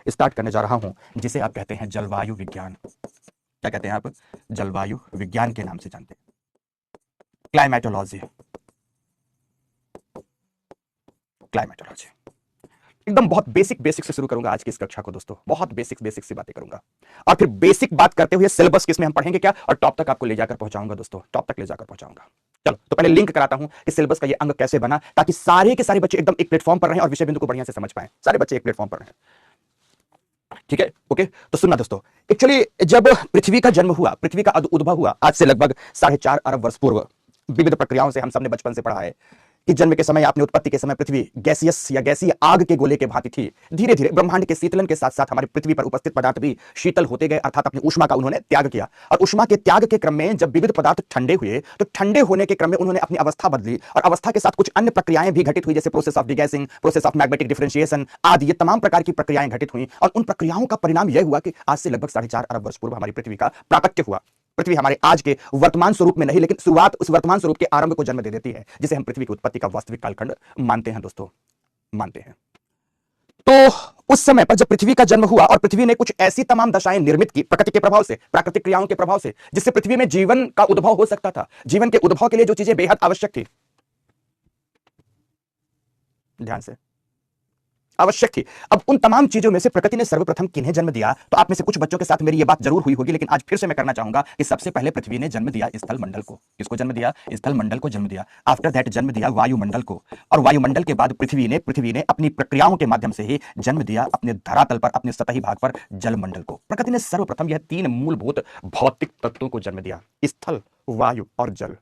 Start करने जा रहा हूं, जिसे आप कहते हैं जलवायु विज्ञान। क्या कहते हैं आप? जलवायु विज्ञान के नाम से जानते हैं, क्लाइमेटोलॉजी। क्लाइमेटोलॉजी एकदम बहुत बेसिक बेसिक से शुरू करूंगा आज की इस कक्षा को दोस्तों, बहुत बेसिक बेसिक सी बातें करूंगा और फिर बेसिक बात करते हुए सिलेबस किसमें हम पढ़ेंगे क्या, और टॉप तक आपको ले जाकर पहुंचाऊंगा दोस्तों, टॉप तक ले जाकर पहुंचाऊंगा। चलो तो पहले लिंक कराता हूं कि सिलेबस का ये अंग कैसे बना, ताकि सारे के सारे बच्चे एकदम एक प्लेटफॉर्म पर रहें और विषय बिंदु को बढ़िया से समझ पाएं, सारे बच्चे एक प्लेटफॉर्म पर रहें। ठीक है, ओके। तो सुनना दोस्तों, एक्चुअली जब पृथ्वी का जन्म हुआ, पृथ्वी का उद्भव हुआ आज से लगभग 4.5 अरब वर्ष पूर्व, विविध प्रक्रियाओं से हम सबने बचपन से पढ़ा है कि जन्म के समय, आपने उत्पत्ति के समय पृथ्वी गैसियस या गैसीय आग के गोले के भांति थी। धीरे धीरे ब्रह्मांड के शीतलन के साथ साथ हमारी पृथ्वी पर उपस्थित पदार्थ भी शीतल होते गए, अर्थात अपनी ऊष्मा का उन्होंने त्याग किया। और ऊष्मा के त्याग के क्रम में जब विविध पदार्थ ठंडे हुए, तो ठंडे होने के क्रम में उन्होंने अपनी अवस्था बदली और अवस्था के साथ कुछ अन्य प्रक्रियाएं भी घटित हुई, जैसे process of degassing, process of magnetic differentiation आदि। ये तमाम प्रकार की प्रक्रियाएं घटित हुई और उन प्रक्रियाओं का परिणाम यह हुआ कि आज से लगभग 4.5 अरब वर्ष पूर्व हमारी पृथ्वी का प्राकट्य हुआ। पृथ्वी हमारे आज के वर्तमान स्वरूप में नहीं, लेकिन शुरुआत उस वर्तमान स्वरूप के आरंभ को जन्म दे देती है, जिसे हम पृथ्वी की उत्पत्ति का वास्तविक कालखंड मानते हैं दोस्तों, मानते हैं। तो उस समय पर जब पृथ्वी का जन्म हुआ और पृथ्वी ने कुछ ऐसी तमाम दशाएं निर्मित की प्रकृति के प्रभाव से, प्राकृतिक क्रियाओं के प्रभाव से, जिससे पृथ्वी में जीवन का उद्भव हो सकता था। जीवन के उद्भव के लिए जो चीजें बेहद आवश्यक थी, ध्यान से, आवश्यक थी, अब उन तमाम चीजों में से प्रकृति ने सर्वप्रथम किन्हें जन्म दिया? तो आप में से कुछ बच्चों के साथ मेरी यह बात जरूर हुई होगी, लेकिन आज फिर से मैं करना चाहूंगा कि सबसे पहले पृथ्वी ने जन्म दिया स्थल मंडल को। किसको जन्म दिया? स्थल मंडल को जन्म दिया। आफ्टर दैट जन्म दिया वायुमंडल को, और वायुमंडल के बाद पृथ्वी ने अपनी प्रक्रियाओं के माध्यम से ही जन्म दिया अपने धरातल पर, अपने सतही भाग पर जलमंडल को। प्रकृति ने सर्वप्रथम यह 3 मूलभूत भौतिक तत्वों को जन्म दिया, स्थल, वायु और जल।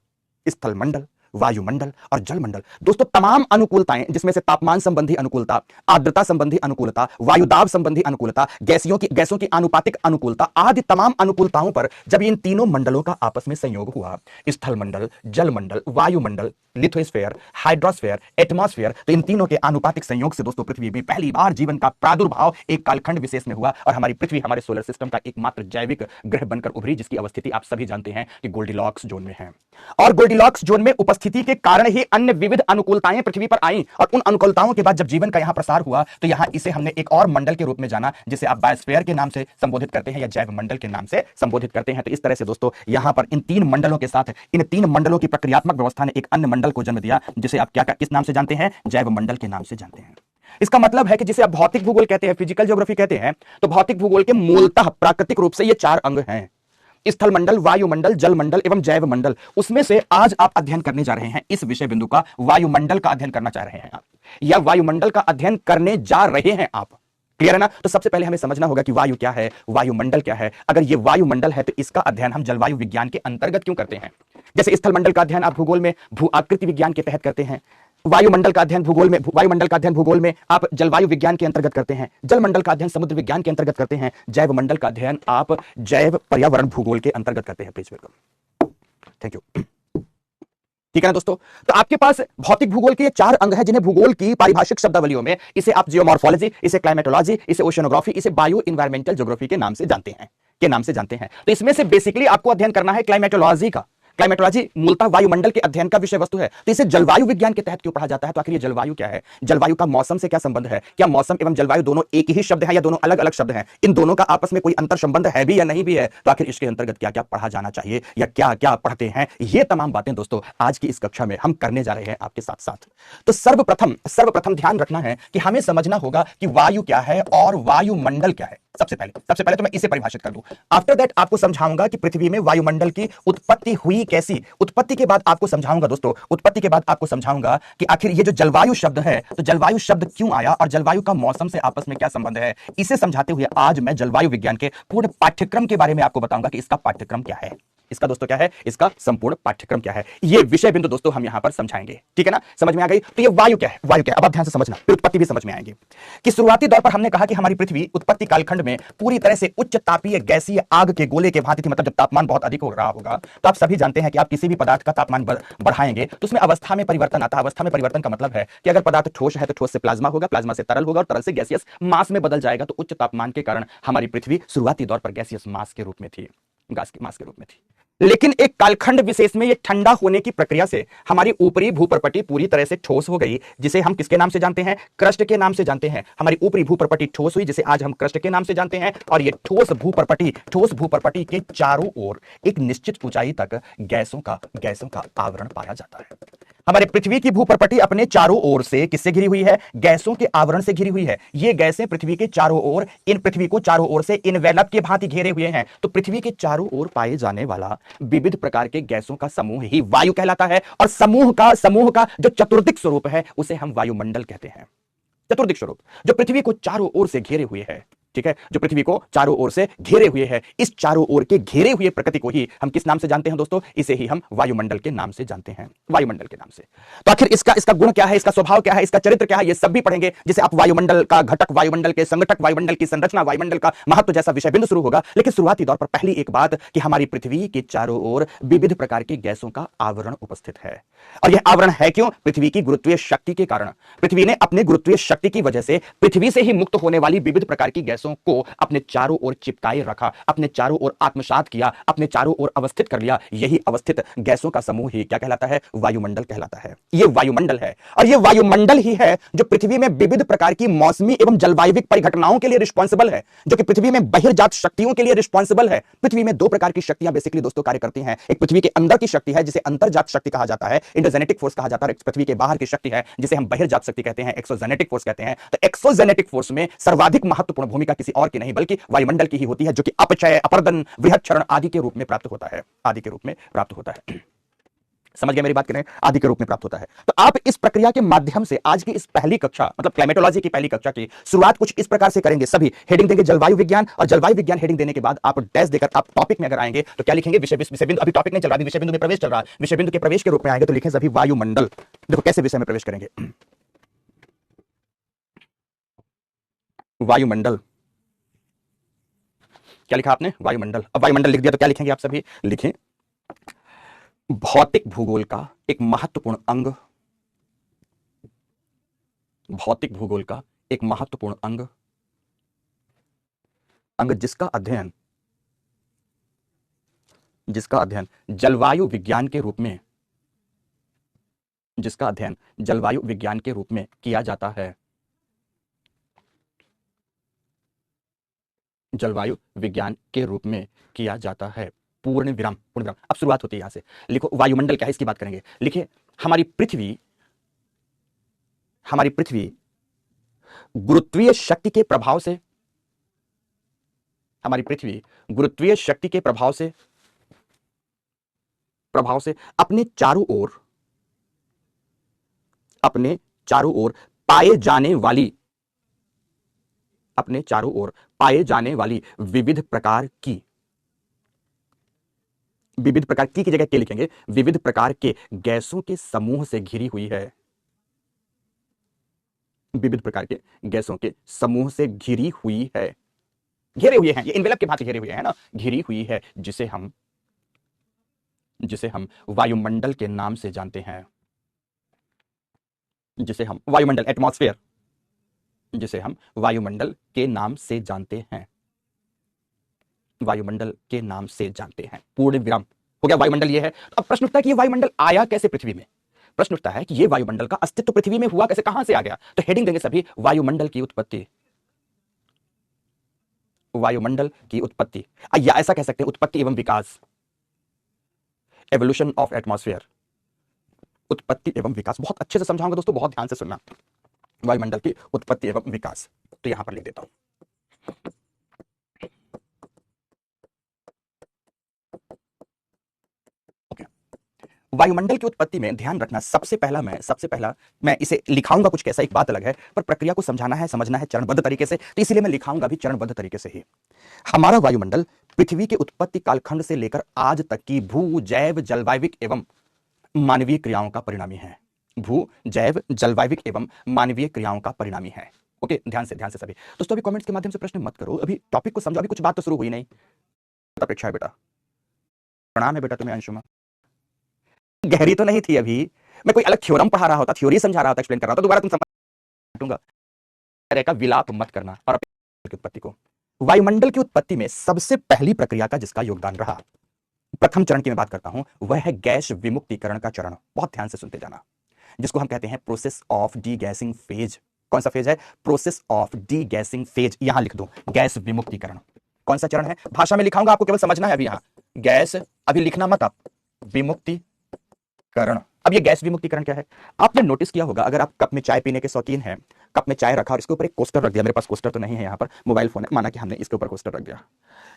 स्थल मंडल, वायुमंडल और जलमंडल। दोस्तों तमाम अनुकूलताएं, जिसमें से तापमान संबंधी अनुकूलता, आर्द्रता संबंधी अनुकूलता, वायुदाब संबंधी अनुकूलता, गैसों की आनुपातिक अनुकूलता आदि तमाम अनुकूलताओं पर जब इन तीनों मंडलों का आपस में संयोग हुआ, स्थल मंडल, जलमंडल, वायुमंडल, लिथोस्फीयर, हाइड्रोस्फीयर, एटमॉस्फेयर, तो इन तीनों के आनुपातिक संयोग से दोस्तों पृथ्वी में पहली बार जीवन का प्रादुर्भाव एक कालखंड विशेष में हुआ और हमारी पृथ्वी हमारे सोलर सिस्टम का एकमात्र जैविक ग्रह बनकर उभरी, जिसकी अवस्थिति आप सभी जानते हैं कि गोल्डीलॉक्स जोन में है। और गोल्डीलॉक्स जोन में उपस्थिति के कारण ही अन्य विविध अनुकूलताएं पृथ्वी पर आईं, और उन अनुकूलताओं के बाद जब जीवन का यहां प्रसार हुआ, तो यहां इसे हमने एक और मंडल के रूप में जाना, जिसे आप बायोस्फीयर के नाम से संबोधित करते हैं या जैव मंडल के नाम से संबोधित करते हैं। तो इस तरह से दोस्तों यहां पर इन 3 मंडलों के साथ, इन 3 मंडलों की प्रक्रियात्मक व्यवस्था ने एक अन्य मंडल को जन्म दिया, जिसे आप क्या किस नाम से जानते हैं? जैव मंडल के नाम से जानते हैं। इसका मतलब है कि जिसे आप भौतिक भूगोल कहते हैं, फिजिकल ज्योग्राफी कहते हैं, तो भौतिक भूगोल के मूलतः प्राकृतिक रूप से ये 4 अंग हैं, स्थल मंडल, वायुमंडल, जलमंडल एवं जैव मंडल। उसमें से आज आप अध्ययन करने जा रहे हैं इस विषय बिंदु का, वायुमंडल का अध्ययन करना चाह रहे हैं आप, या वायुमंडल का अध्ययन करने जा रहे हैं आप। क्लियर है ना? तो सबसे पहले हमें समझना होगा कि वायु क्या है, वायुमंडल क्या है। अगर ये वायुमंडल है तो इसका अध्ययन हम जलवायु विज्ञान के अंतर्गत क्यों करते हैं? जैसे स्थल मंडल का अध्ययन आप भूगोल में भू आकृति विज्ञान के तहत करते हैं, वायुमंडल का अध्ययन भूगोल में आप जलवायु विज्ञान के अंतर्गत करते हैं, जलमंडल का अध्ययन समुद्र विज्ञान के अंतर्गत करते हैं, जैव मंडल का अध्ययन आप जैव पर्यावरण भूगोल के अंतर्गत करते हैं। Please welcome, thank you. ठीक है ना दोस्तों? तो आपके पास भौतिक भूगोल के 4 अंग हैं, जिन्हें भूगोल की पारिभाषिक शब्दावलियों में इसे आप जियोमॉर्फोलॉजी, इसे क्लाइमेटोलॉजी, इसे ओशियनोग्राफी, इसे बायो इन्वायरमेंटल ज्योग्राफी के नाम से जानते हैं। तो इसमें से बेसिकली आपको अध्ययन करना है क्लाइमेटोलॉजी का। क्लाइमेटोलॉजी मूलतः वायुमंडल के अध्ययन का विषय वस्तु है। तो इसे जलवायु विज्ञान के तहत क्यों पढ़ा जाता है? तो आखिर ये जलवायु क्या है? जलवायु का मौसम से क्या संबंध है? क्या मौसम एवं जलवायु दोनों एक ही शब्द है या दोनों अलग अलग शब्द हैं? इन दोनों का आपस में कोई अंतर संबंध है भी या नहीं भी है? तो आखिर इसके अंतर्गत क्या क्या पढ़ा जाना चाहिए या क्या क्या पढ़ते हैं? ये तमाम बातें दोस्तों आज की इस कक्षा में हम करने जा रहे हैं आपके साथ साथ। तो सर्वप्रथम ध्यान रखना है कि हमें समझना होगा कि वायु क्या है और वायुमंडल क्या है। सबसे पहले तो मैं इसे परिभाषित कर दूं। आफ्टर दैट आपको समझाऊंगा कि पृथ्वी में वायुमंडल की उत्पत्ति हुई कैसी। उत्पत्ति के बाद आपको समझाऊंगा कि आखिर ये जो जलवायु शब्द है, तो जलवायु शब्द क्यों आया और जलवायु का मौसम से आपस में क्या संबंध है। इसे समझाते हुए आज मैं जलवायु विज्ञान के पूर्ण पाठ्यक्रम के बारे में आपको बताऊंगा कि इसका पाठ्यक्रम क्या है। इसका दोस्तों क्या है? इसका संपूर्ण पाठ्यक्रम क्या है, ये विषय बिंदु दोस्तों हम यहां पर समझाएंगे। ठीक है ना? समझ में आ गई? तो ये वायु क्या है, अब आप ध्यान से समझना, फिर उत्पत्ति भी समझ में आएगी। कि शुरुआती दौर पर हमने कहा कि हमारी पृथ्वी उत्पत्ति कालखंड में पूरी तरह से उच्च तापीय गैसीय आग के गोले के भांति थी। मतलब जब तापमान बहुत अधिक हो रहा होगा, तो आप सभी जानते हैं कि आप किसी भी पदार्थ का तापमान बढ़ाएंगे तो उसमें अवस्था में परिवर्तन आता है। अवस्था में परिवर्तन का मतलब है कि अगर पदार्थ ठोस है तो ठोस से प्लाज्मा होगा, प्लाज्मा से तरल होगा और तरल से गैसियस मास में बदल जाएगा। तो उच्च तापमान के कारण हमारी पृथ्वी शुरुआती दौर पर गैसियस मास के रूप में थी, लेकिन एक कालखंड विशेष में ये ठंडा होने की प्रक्रिया से हमारी ऊपरी भूप्रपटी पूरी तरह से ठोस हो गई, जिसे हम किसके नाम से जानते हैं? क्रस्ट के नाम से जानते हैं। हमारी ऊपरी भूप्रपटी ठोस हुई, जिसे आज हम क्रस्ट के नाम से जानते हैं। और ये ठोस भूप्रपटी के चारों ओर एक निश्चित ऊंचाई तक गैसों का आवरण पाया जाता है। हमारे पृथ्वी की भूप्रपटी अपने चारों ओर से किससे घिरी हुई है? गैसों के आवरण से घिरी हुई है। ये गैसें पृथ्वी के चारों ओर, इन पृथ्वी को चारों ओर से इनवेलप के भांति घेरे हुए हैं। तो पृथ्वी के चारों ओर पाए जाने वाला विविध प्रकार के गैसों का समूह ही वायु कहलाता है। और समूह का जो चतुर्दिक स्वरूप है उसे हम वायुमंडल कहते हैं। चतुर्दिक स्वरूप जो पृथ्वी को चारों ओर से घेरे हुए है, ठीक है, जो पृथ्वी को चारों ओर से घेरे हुए है, इस चारों ओर के घेरे हुए प्रकृति को ही हम किस नाम से जानते हैं दोस्तों? इसे ही हम वायुमंडल के नाम से जानते हैं, वायुमंडल के नाम से। तो आखिर इसका गुण क्या है, इसका स्वभाव क्या है, इसका चरित्र क्या है, ये सब भी पढ़ेंगे। जिसे आप वायुमंडल का घटक, वायुमंडल के संगठक, वायुमंडल की संरचना, वायुमंडल का महत्व जैसा विषय बिंदु शुरू होगा। लेकिन शुरुआती दौर पर पहली एक बात कि हमारी पृथ्वी के चारों ओर विविध प्रकार की गैसों का आवरण उपस्थित है। और यह आवरण है क्यों? पृथ्वी की गुरुत्वीय शक्ति के कारण। पृथ्वी ने अपने गुरुत्वीय शक्ति की वजह से पृथ्वी से ही मुक्त होने वाली विविध प्रकार की गैसों को अपने चारों ओर चिपकाए रखा, अपने चारों ओर आत्मसात किया, अपने चारों ओर अवस्थित कर लिया। यही अवस्थित गैसों का समूह ही क्या कहलाता है? वायुमंडल कहलाता है। यह वायुमंडल है, और यह वायुमंडल ही है जो पृथ्वी में विविध प्रकार की मौसमी एवं जलवायविक परिघटनाओं के लिए रिस्पॉन्सिबल है, जो कि पृथ्वी में बहिर्जात शक्तियों के लिए रिस्पॉन्सिबल है। पृथ्वी में दो प्रकार की शक्तियां बेसिकली दोस्तों कार्य करती हैं। एक पृथ्वी के अंदर की शक्ति है जिसे अंतर्जात शक्ति कहा जाता है, इंटरजेनेटिक फोर्स कहा जाता है। पृथ्वी के बाहर की शक्ति है जिसे हम बहिर्जात शक्ति कहते हैं, एक्सोजेनेटिक फोर्स कहते हैं। तो एक्सोजेनेटिक फोर्स में सर्वाधिक महत्वपूर्ण भूमिका किसी और की नहीं बल्कि वायुमंडल की ही होती है, जो कि अपचय, अपरदन, बृहद क्षरण आदि के रूप में प्राप्त होता है, आदि के रूप में प्राप्त होता है। समझ गए मेरी बात? करें, आदि के रूप में प्राप्त होता है। तो आप इस प्रक्रिया के माध्यम से आज की इस पहली कक्षा, मतलब क्लाइमेटोलॉजी की पहली कक्षा की शुरुआत कुछ इस प्रकार से करेंगे। सभी हेडिंग देंगे जलवायु विज्ञान, और जलवायु विज्ञान हेडिंग देने के बाद आप डैश देकर आप टॉपिक में अगर आएंगे तो क्या लिखेंगे? विषय बिंदु। अभी टॉपिक नहीं चल रहा, विषय बिंदु में प्रवेश चल रहा है। विषय बिंदु के प्रवेश के रूप में आएंगे तो लिखें सभी वायुमंडल। देखो कैसे विषय में प्रवेश करेंगे। वायुमंडल, क्या लिखा आपने? वायुमंडल। अब वायुमंडल लिख दिया तो क्या लिखेंगे आप सभी? लिखें भौतिक भूगोल का एक महत्वपूर्ण अंग, भौतिक भूगोल का एक महत्वपूर्ण अंग जिसका अध्ययन जलवायु विज्ञान के रूप में, जिसका अध्ययन जलवायु विज्ञान के रूप में किया जाता है। जलवायु विज्ञान के रूप में किया जाता है। पूर्ण विराम, पूर्ण विराम। अब शुरुआत होती है यहां से। लिखो वायुमंडल क्या है, इसकी बात करेंगे। लिखिए हमारी पृथ्वी गुरुत्वीय शक्ति के प्रभाव से, हमारी पृथ्वी गुरुत्वीय शक्ति के प्रभाव से अपने चारों ओर पाए जाने वाली विविध प्रकार की जगह के लिखेंगे, विविध प्रकार के गैसों के समूह से घिरी हुई है। विविध प्रकार के गैसों के समूह से घिरी हुई है, घेरे हुए हैं, ये इनवेलप के भांति घेरे हुए हैं ना, घिरी हुई है, जिसे हम वायुमंडल के नाम से जानते हैं। जिसे हम वायुमंडल, एटमॉस्फेयर, जिसे हम वायुमंडल के नाम से जानते हैं, वायुमंडल के नाम से जानते हैं। पूर्ण विराम हो गया, वायुमंडल ये है। तो अब प्रश्न उठता है कि ये वायुमंडल आया कैसे पृथ्वी में? प्रश्न उठता है कि ये वायुमंडल का अस्तित्व पृथ्वी में हुआ कैसे, कहां से आ गया? तो हेडिंग देंगे सभी वायुमंडल की उत्पत्ति, वायुमंडल की उत्पत्ति, या ऐसा कह सकते हैं उत्पत्ति एवं विकास, एवोल्यूशन ऑफ एटमॉस्फेयर, उत्पत्ति एवं विकास। बहुत अच्छे से समझाऊंगा दोस्तों, बहुत ध्यान से सुनना। वायुमंडल की उत्पत्ति एवं विकास, तो यहां पर लिख देता हूं। वायुमंडल की उत्पत्ति में ध्यान रखना, सबसे पहला मैं इसे लिखाऊंगा कुछ कैसा, एक बात अलग है, पर प्रक्रिया को समझाना है, समझना है चरणबद्ध तरीके से, तो इसलिए मैं लिखाऊंगा भी चरणबद्ध तरीके से ही। हमारा वायुमंडल पृथ्वी के उत्पत्ति कालखंड से लेकर आज तक की भू, जैव, जलवायविक एवं मानवीय क्रियाओं का परिणामी है। भू, जैव, जलवायविक एवं मानवीय क्रियाओं का परिणामी है। ओके, ध्यान से सभी दोस्तों। अभी कमेंट्स के माध्यम से प्रश्न मत करो, अभी टॉपिक को समझो, अभी कुछ बात तो शुरू हुई नहीं। अपेक्षा है बेटा, प्रणाम है बेटा तुम्हें अंशुमा। गहरी तो नहीं थी अभी, मैं कोई अलग थ्योरम पढ़ा रहा होता, थ्योरी समझा रहा होता, एक्सप्लेन कर रहा होता, दोबारा तुम समझूंगा। तरह का विलाप मत करना। और की उत्पत्ति को, वायुमंडल की उत्पत्ति में सबसे पहली प्रक्रिया का जिसका योगदान रहा, प्रथम चरण की मैं बात करता हूं, वह है गैस विमुक्तिकरण का चरण। बहुत ध्यान से सुनते जाना, जिसको हम कहते हैं process of D guessing phase. कौन सा फेज है? Process of D guessing phase. यहां लिख दो गैस विमुक्तिकरण। कौन सा चरण है? भाषा में लिखाऊंगा, आपको केवल समझना है। अभी यहां गैस, अभी लिखना मत आप, विमुक्तिकरण। अब ये गैस विमुक्तिकरण क्या है? आपने नोटिस किया होगा, अगर आप कप में चाय पीने के शौकीन हैं, कप में चाय रखा और इसके ऊपर एक कोस्टर रख दिया। मेरे पास कोस्टर तो नहीं है, यहाँ पर मोबाइल फोन है, माना कि हमने इसके ऊपर कोस्टर रख दिया।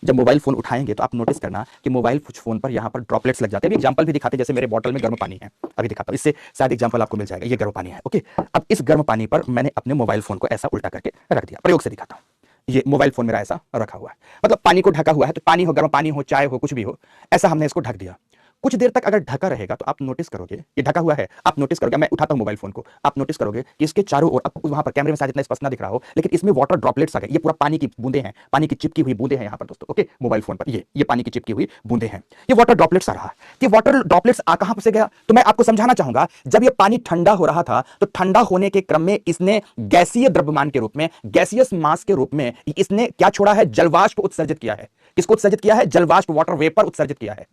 जब मोबाइल फोन उठाएंगे तो आप नोटिस करना कि मोबाइल फोन पर यहाँ पर ड्रॉपलेट्स लग जाते हैं। अभी एग्जांपल भी दिखाते हैं, जैसे मेरे बॉटल में गर्म पानी है, अभी दिखाता हूँ, इससे शायद एग्जांपल आपको मिल जाएगा। ये गर्म पानी है, ओके। अब इस गर्म पानी पर मैंने अपने मोबाइल फोन को ऐसा उल्टा करके रख दिया। प्रयोग से दिखाता हूँ। ये मोबाइल फोन मेरा ऐसा रखा हुआ है, मतलब पानी को ढका हुआ है, तो पानी हो, गर्म पानी हो, चाय हो, कुछ भी हो, ऐसा हमने इसको ढक दिया। कुछ देर तक अगर ढका रहेगा तो आप नोटिस करोगे, ये ढका हुआ है, आप नोटिस करोगे, मैं उठाता हूं मोबाइल फोन को, आप नोटिस करोगे कि इसके चारों ओर, अब वहां पर कैमरे में शायद इतना स्पष्ट ना दिख रहा हो, लेकिन इसमें वाटर ड्रॉपलेट्स आ गए। ये पूरा पानी की बूंदे हैं, पानी की चिपकी हुई बूंदे हैं यहां पर दोस्तों, ओके। मोबाइल फोन पर ये पानी की चिपकी हुई बूंदे हैं, ये वाटर ड्रॉपलेट्स आ रहा है। ये वाटर ड्रॉपलेट्स आ कहां से गया? तो मैं आपको समझाना चाहूंगा, जब ये पानी ठंडा हो रहा था तो ठंडा होने के क्रम में इसने गैसीय द्रव्यमान के रूप में, गैसियस मास के रूप में इसने क्या छोड़ा है? जलवाष्प उत्सर्जित किया है। किसको उत्सर्जित किया है? जलवाष्प, वाटर वेपर उत्सर्जित किया है।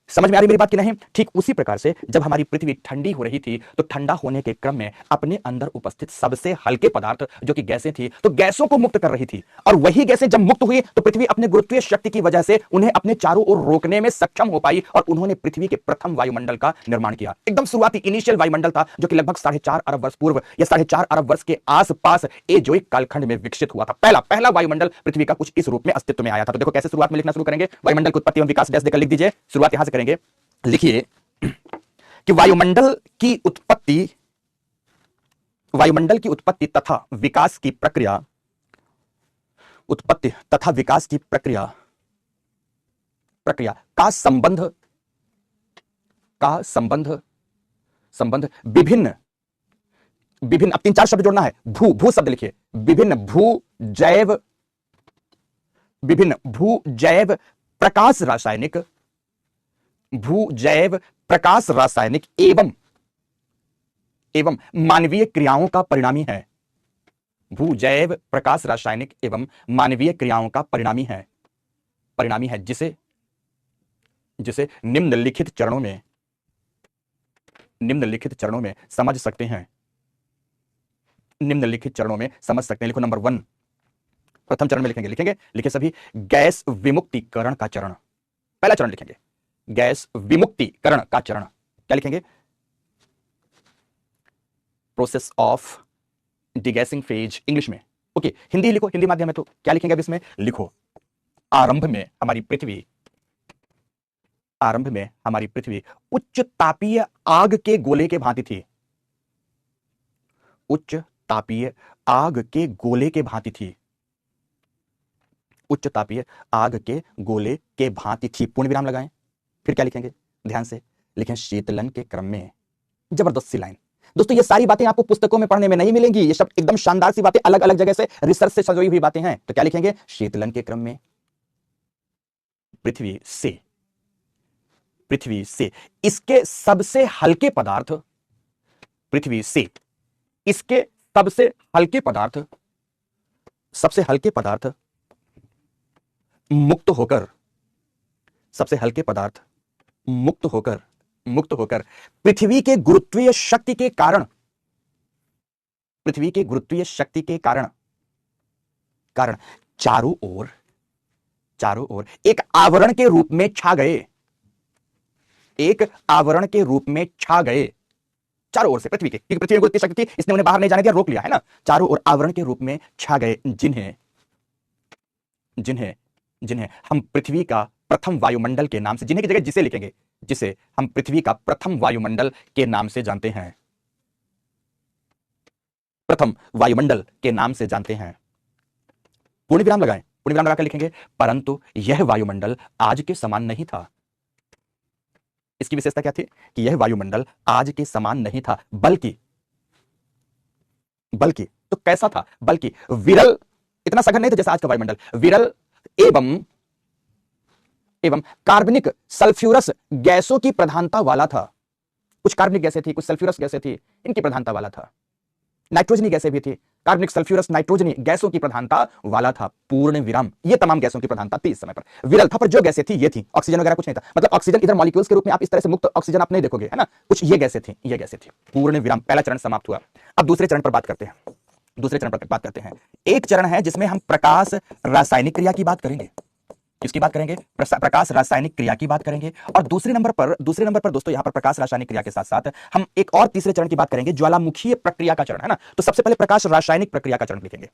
समझ में आ रही मेरी बात की नहीं? ठीक उसी प्रकार से जब हमारी पृथ्वी ठंडी हो रही थी तो ठंडा होने के क्रम में अपने अंदर उपस्थित सबसे हल्के पदार्थ जो कि गैसें थी, तो गैसों को मुक्त कर रही थी। और वही गैसें जब मुक्त हुई तो पृथ्वी अपने गुरुत्वीय शक्ति की वजह से उन्हें अपने चारों ओर रोकने में सक्षम हो पाई और उन्होंने पृथ्वी के प्रथम वायुमंडल का निर्माण किया। एकदम शुरुआती इनिशियल वायुमंडल था, जो कि लगभग 4.5 अरब वर्ष पूर्व या 4.5 अरब वर्ष के आसपास एजोइक कालखंड में विकसित हुआ था। पहला वायुमंडल पृथ्वी का कुछ इस रूप में अस्तित्व में आया था। तो देखो कैसे शुरुआत में लिखना शुरू करेंगे, वायुमंडल की उत्पत्ति एवं विकास डैश देकर लिख दीजिए। शुरुआत यहां से करेंगे, लिखिए कि वायुमंडल की उत्पत्ति तथा विकास की प्रक्रिया, उत्पत्ति तथा विकास की प्रक्रिया का संबंध विभिन्न, अब 3-4 शब्द जोड़ना है। भू शब्द लिखिए, विभिन्न भू जैव प्रकाश रासायनिक एवं मानवीय क्रियाओं का परिणामी है। भू जैव प्रकाश रासायनिक एवं मानवीय क्रियाओं का परिणामी है, जिसे निम्नलिखित चरणों में समझ सकते हैं। लिखो नंबर 1, प्रथम चरण में लिखेंगे सभी, गैस विमुक्तिकरण का चरण। पहला चरण लिखेंगे गैस विमुक्तिकरण का चरण। क्या लिखेंगे? Process of degassing phase, English में, ओके। हिंदी लिखो, हिंदी माध्यम है तो क्या लिखेंगे अब इसमें? लिखो, आरंभ में हमारी पृथ्वी उच्च तापीय आग के गोले के भांति थी। उच्च तापीय आग के गोले के भांति थी। पूर्ण विराम लगाएं। फिर क्या लिखेंगे? ध्यान से लिखें, शीतलन के क्रम में। जबरदस्त सी लाइन दोस्तों, ये सारी बातें आपको पुस्तकों में पढ़ने में नहीं मिलेंगी। ये सब एकदम शानदार सी बातें, अलग अलग जगह से रिसर्च से सजोई हुई बातें हैं। तो क्या लिखेंगे? शीतलन के क्रम में पृथ्वी से इसके सबसे हल्के पदार्थ मुक्त होकर पृथ्वी के गुरुत्वीय शक्ति के कारण चारों ओर एक आवरण के रूप में छा गए। चारों ओर से पृथ्वी की गुरुत्वीय शक्ति थी, इसने उन्हें बाहर नहीं जाने दिया, रोक लिया है ना। चारों ओर आवरण के रूप में छा गए, जिन्हें हम पृथ्वी का प्रथम वायुमंडल के नाम से, जिन्हें की जगह जिसे लिखेंगे, जिसे हम पृथ्वी का प्रथम वायुमंडल के नाम से जानते हैं। पूर्ण विराम लगाएं। पूर्ण विराम लगाकर लिखेंगे, परंतु यह वायुमंडल आज के समान नहीं था। इसकी विशेषता क्या थी? कि यह वायुमंडल आज के समान नहीं था, बल्कि तो कैसा था? बल्कि विरल, इतना सघन नहीं था जैसा आज का वायुमंडल, विरल एवं कार्बनिक सल्फ्यूरस गैसों की प्रधानता वाला था। कुछ कार्बनिक गैसें थी, कुछ सल्फ्यूरस गैसें थी, इनकी प्रधानता वाला था। नाइट्रोजनी गैसें भी थी, कार्बनिक, सल्फ्यूरस, नाइट्रोजनी गैसों की प्रधानता वाला था, पूर्ण विराम। ये तमाम गैसों की प्रधानता थी इस समय पर। विरल था, पर जो गैसें थी ये थी, ऑक्सीजन वगैरह कुछ नहीं था। मतलब ऑक्सीजन इधर मॉलिक्यूल्स के रूप में आप इस तरह से मुक्त ऑक्सीजन आप नहीं देखोगे, है ना, कुछ ये गैसें थी, ये गैसें थी। पूर्ण विराम, पहला चरण समाप्त हुआ। अब दूसरे चरण पर बात करते हैं। दूसरे चरण पर बात करते हैं। एक चरण है जिसमें हम प्रकाश रासायनिक क्रिया की बात करेंगे। किसकी बात करेंगे? प्रकाश रासायनिक क्रिया की बात करेंगे। और दूसरे नंबर पर दोस्तों यहां पर प्रकाश रासायनिक क्रिया के साथ साथ हम एक और तीसरे चरण की बात करेंगे, ज्वालामुखीय प्रक्रिया का चरण, है ना। तो सबसे पहले प्रकाश रासायनिक प्रक्रिया का चरण लिखेंगे,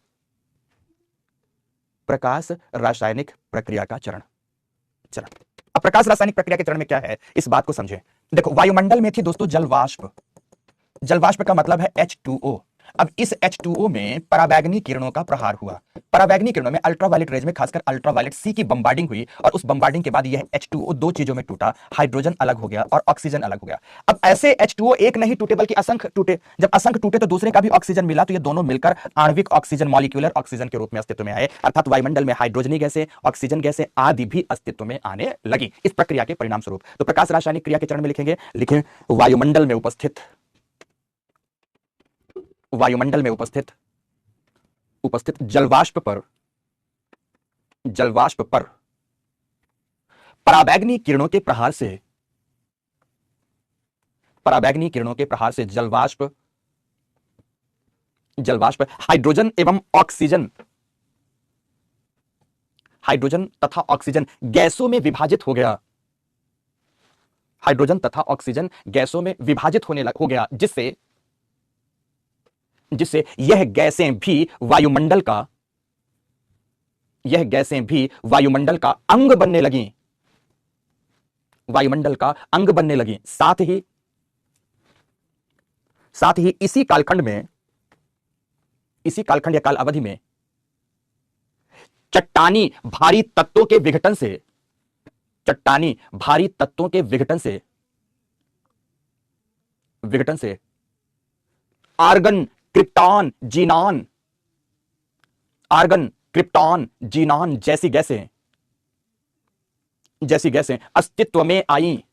प्रकाश रासायनिक प्रक्रिया का चरण। चरण, अब प्रकाश रासायनिक प्रक्रिया के चरण में क्या है, इस बात को समझें। देखो, वायुमंडल में थी दोस्तों जलवाष्प। जलवाष्प का मतलब है H2O। अब इस H2O में पराबैंगनी किरणों का प्रहार हुआ। पराबैंगनी किरणों में अल्ट्रावायलेट रेज में खासकर अल्ट्रावायलेट सी की बम्बार्डिंग हुई, और उस बम्बार्डिंग के बाद यह H2O दो चीजों में टूटा, हाइड्रोजन अलग हो गया और ऑक्सीजन अलग हो गया। अब ऐसे H2O एक नहीं टूटे बल्कि असंख्य टूटे। जब असंख्य टूटे तो दूसरे का भी ऑक्सीजन मिला, तो ये दोनों मिलकर आणविक ऑक्सीजन, मॉलिक्यूलर ऑक्सीजन के रूप में अस्तित्व में आए। अर्थात वायुमंडल में हाइड्रोजनी गैसें, ऑक्सीजन गैसें आदि भी अस्तित्व में आने लगी इस प्रक्रिया के परिणाम स्वरूप। तो प्रकाश रासायनिक क्रिया के चरण में लिखेंगे, लिखें वायुमंडल में उपस्थित जलवाष्प पर पराबैंगनी किरणों के प्रहार से जलवाष्प हाइड्रोजन एवं ऑक्सीजन, हाइड्रोजन तथा ऑक्सीजन गैसों में विभाजित हो गया। हाइड्रोजन तथा ऑक्सीजन गैसों में विभाजित हो गया, जिससे यह गैसें भी वायुमंडल का अंग बनने लगी। वायुमंडल का अंग बनने लगी। साथ ही इसी कालखंड या काल अवधि में चट्टानी भारी तत्वों के विघटन से आर्गन, क्रिप्टॉन, जीनॉन जैसी गैसें अस्तित्व में आई।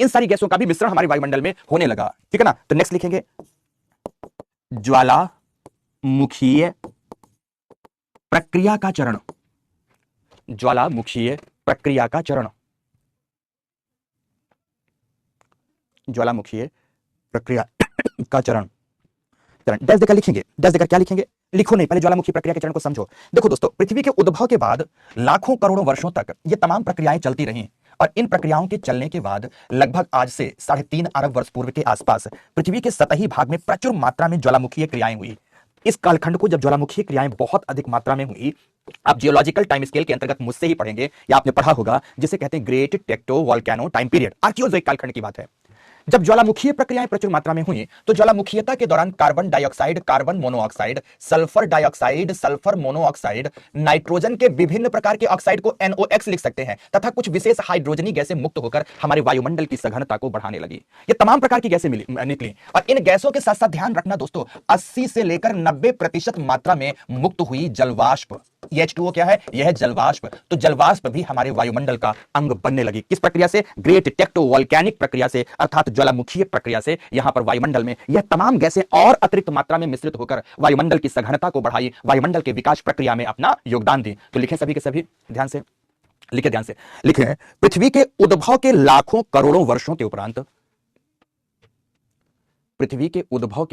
इन सारी गैसों का भी मिश्रण हमारे वायुमंडल में होने लगा। ठीक है ना। तो नेक्स्ट लिखेंगे ज्वालामुखीय प्रक्रिया का चरण। ज्वालामुखीय प्रक्रिया का चरण। ज्वालामुखीय प्रक्रिया का चरण। डैश देकर लिखेंगे। डैश देकर क्या लिखेंगे? लिखो नहीं, पहले ज्वालामुखी प्रक्रिया के चरण को समझो। देखो दोस्तों, पृथ्वी के उद्भव के बाद लाखों करोड़ों वर्षों तक ये तमाम प्रक्रियाएं चलती रहीं, और इन प्रक्रियाओं के चलने के बाद लगभग आज से 3.5 अरब वर्ष पूर्व के आसपास पृथ्वी के सतही भाग में प्रचुर मात्रा में ज्वालामुखीय क्रियाएं हुई। इस कालखंड को जब ज्वालामुखीय क्रियाएं बहुत अधिक मात्रा में हुई, आप जियोलॉजिकल टाइम स्केल के अंतर्गत मुझसे ही पढ़ेंगे, या आपने पढ़ा होगा, जिसे कहते हैं great टेक्टो volcano time period, Archaeozoic कालखंड की बात है। जब ज्वालामुखीय प्रक्रियाएं प्रचुर मात्रा में हुई, तो ज्वालामुखीयता के दौरान carbon dioxide, carbon monoxide, sulphur dioxide, sulphur monoxide, nitrogen के विभिन्न प्रकार के ऑक्साइड को NOx लिख सकते हैं, तथा कुछ विशेष हाइड्रोजनी गैसें मुक्त होकर हमारे वायुमंडल की सघनता को बढ़ाने लगी। ये तमाम प्रकार की गैसें निकली, और इन गैसों के साथ साथ ध्यान रखना दोस्तों, 80 से लेकर 90% मात्रा में मुक्त हुई जलवाष्प। H2O क्या है? यह है जलवाष्प। तो जलवाष्प भी हमारे वायुमंडल का अंग बनने लगी। किस प्रक्रिया से? ग्रेट टेक्टो वोल्केनिक प्रक्रिया से, अर्थात ज्वालामुखीय प्रक्रिया से। यहां पर वायुमंडल में यह तमाम गैसें और अतिरिक्त मात्रा में मिश्रित होकर वायुमंडल की सघनता को बढ़ाई, वायुमंडल के विकास प्रक्रिया में अपना योगदान दी। तो लिखें सभी के सभी, ध्यान से लिखें, पृथ्वी के उद्भव के लाखों करोड़ों वर्षों के उपरांत, पृथ्वी के उद्भव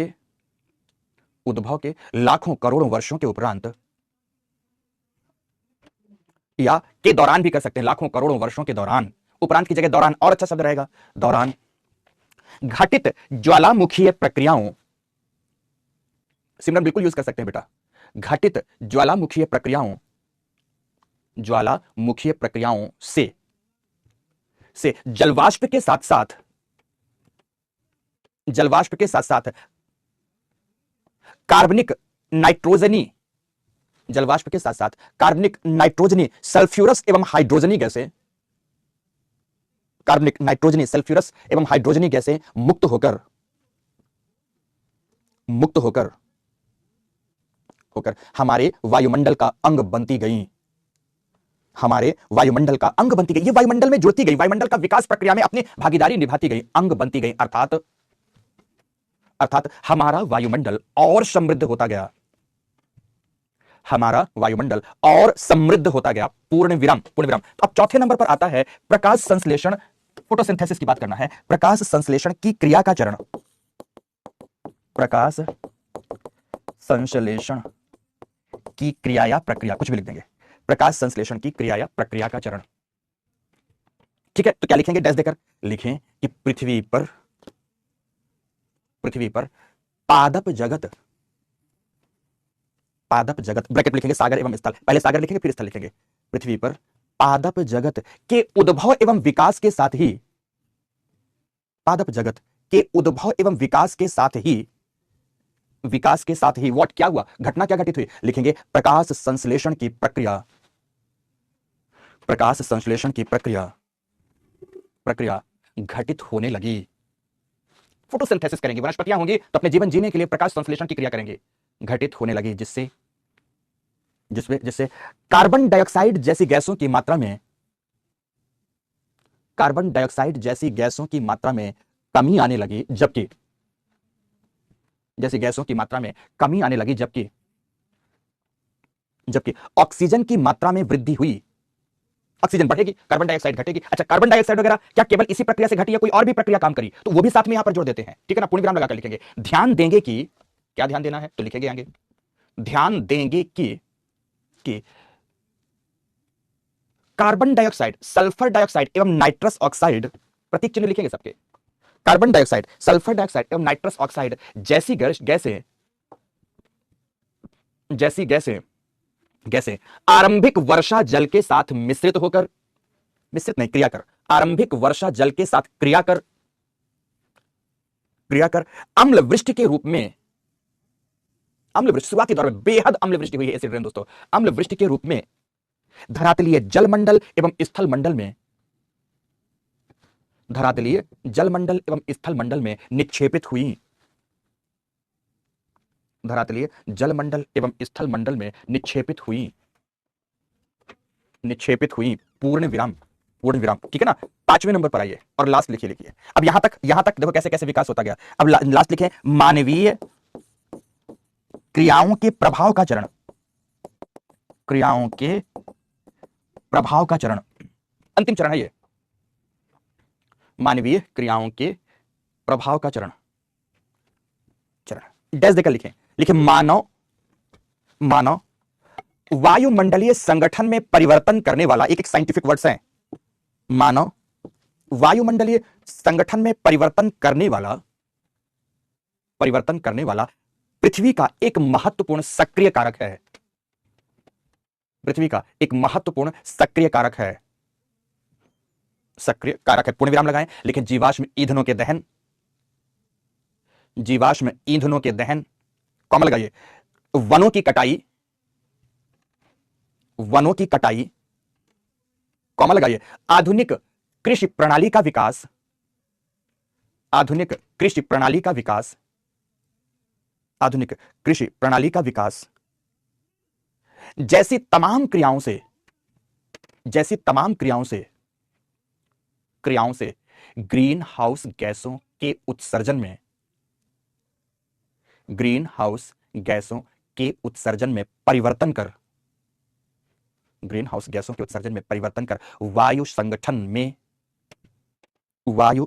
के लाखों करोड़ों वर्षों के उपरांत, या के दौरान भी कर सकते हैं, लाखों करोड़ों वर्षों के दौरान, उपरांत की जगह दौरान और अच्छा शब्द रहेगा, दौरान घटित ज्वालामुखीय प्रक्रियाओं, सिमरन बिल्कुल यूज कर सकते हैं बेटा, घटित ज्वालामुखीय प्रक्रियाओं से जलवाष्प के साथ साथ कार्बनिक नाइट्रोजनी, सल्फ्यूरस एवं हाइड्रोजनी गैसें मुक्त होकर हमारे वायुमंडल का अंग बनती गई। ये वायुमंडल में जुड़ती गई, वायुमंडल का विकास प्रक्रिया में अपनी भागीदारी निभाती गई, अंग बनती गई। अर्थात हमारा वायुमंडल और समृद्ध होता गया, हमारा वायुमंडल और समृद्ध होता गया। पूर्ण विराम, पूर्ण विराम। तो अब चौथे नंबर पर आता है प्रकाश संश्लेषण, फोटोसिंथेसिस की बात करना है। प्रकाश संश्लेषण की क्रिया का चरण, प्रकाश संश्लेषण की क्रिया या प्रक्रिया, कुछ भी लिख देंगे, प्रकाश संश्लेषण की क्रिया या प्रक्रिया का चरण। ठीक है, तो क्या लिखेंगे? डैश देकर लिखें कि पृथ्वी पर पादप जगत, पादप जगत, ब्रैकेट लिखेंगे सागर एवं स्थल, पहले सागर लिखेंगे फिर स्थल लिखेंगे। पृथ्वी पर पादप जगत के उद्भव एवं विकास के साथ ही, पादप जगत के उद्भव एवं विकास के साथ ही व्हाट, क्या हुआ, घटना क्या घटित हुई? लिखेंगे प्रकाश संश्लेषण की प्रक्रिया, प्रकाश संश्लेषण की प्रक्रिया घटित होने लगी। फोटोसिंथेसिस करेंगे, वनस्पतियां होंगी तो अपने जीवन जीने के लिए प्रकाश संश्लेषण की क्रिया करेंगे, घटित होने लगी, जिससे कार्बन डाइऑक्साइड जैसी गैसों की मात्रा में, कार्बन डाइऑक्साइड जैसी गैसों की मात्रा में कमी आने लगी, जबकि जैसी गैसों की मात्रा में कमी आने लगी, जबकि ऑक्सीजन की मात्रा में वृद्धि हुई। ऑक्सीजन बढ़ेगी, कार्बन डाइऑक्साइड घटेगी। अच्छा, कार्बन डाइऑक्साइड वगैरह क्या केवल इसी प्रक्रिया से घटी या कोई और भी प्रक्रिया काम करी? तो वो भी साथ में यहां पर जोड़ देते हैं, ठीक है ना, पूर्ण विराम लगाकर लिखेंगे। ध्यान देंगे कि, क्या ध्यान देना है तो लिखेंगे आगे, ध्यान देंगे कि कार्बन डाइऑक्साइड, सल्फर डाइऑक्साइड एवं नाइट्रस ऑक्साइड, प्रतीक चिन्ह लिखेंगे सबके, कार्बन डाइऑक्साइड, सल्फर डाइऑक्साइड एवं नाइट्रस ऑक्साइड जैसी गैसें आरंभिक वर्षा जल के साथ आरंभिक वर्षा जल के साथ क्रिया कर अम्ल वृष्टि के रूप में, अम्ल वृष्टि शुरुआती दौर में बेहद अम्ल वृष्टि हुई है एसिड रेन दोस्तों, अम्ल वृष्टि के रूप में धरातलीय जलमंडल एवं स्थल मंडल में, धरातलीय जलमंडल एवं स्थल मंडल में निक्षेपित हुई, धरातलीय जलमंडल एवं स्थल मंडल में निक्षेपित हुई। पूर्ण विराम, ठीक है ना। 5वें नंबर पर आइए और लास्ट लिखिए। अब यहां तक देखो कैसे कैसे विकास होता गया। अब लास्ट लिखे मानवीय क्रियाओं के प्रभाव का चरण, अंतिम चरण है ये, मानवीय क्रियाओं के प्रभाव का चरण। डैश देकर लिखे मानव वायुमंडलीय संगठन में परिवर्तन करने वाला, एक साइंटिफिक वर्ड्स है, मानव वायुमंडलीय संगठन में परिवर्तन करने वाला पृथ्वी का एक महत्वपूर्ण सक्रिय कारक है, पूर्ण विराम लगाएं, लेकिन जीवाश्म ईंधनों के दहन, कॉमा लगाइए, वनों की कटाई, कॉमा लगाइए, आधुनिक कृषि प्रणाली का विकास जैसी तमाम क्रियाओं से ग्रीन हाउस गैसों के उत्सर्जन में परिवर्तन कर, वायु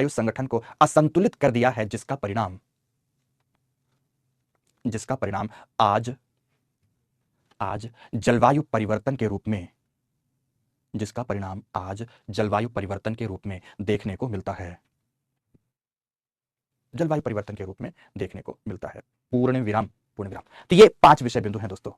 संगठन को असंतुलित कर दिया है, जिसका परिणाम आज जलवायु परिवर्तन के रूप में देखने को मिलता है, पूर्ण विराम। तो ये 5 विषय बिंदु हैं दोस्तों।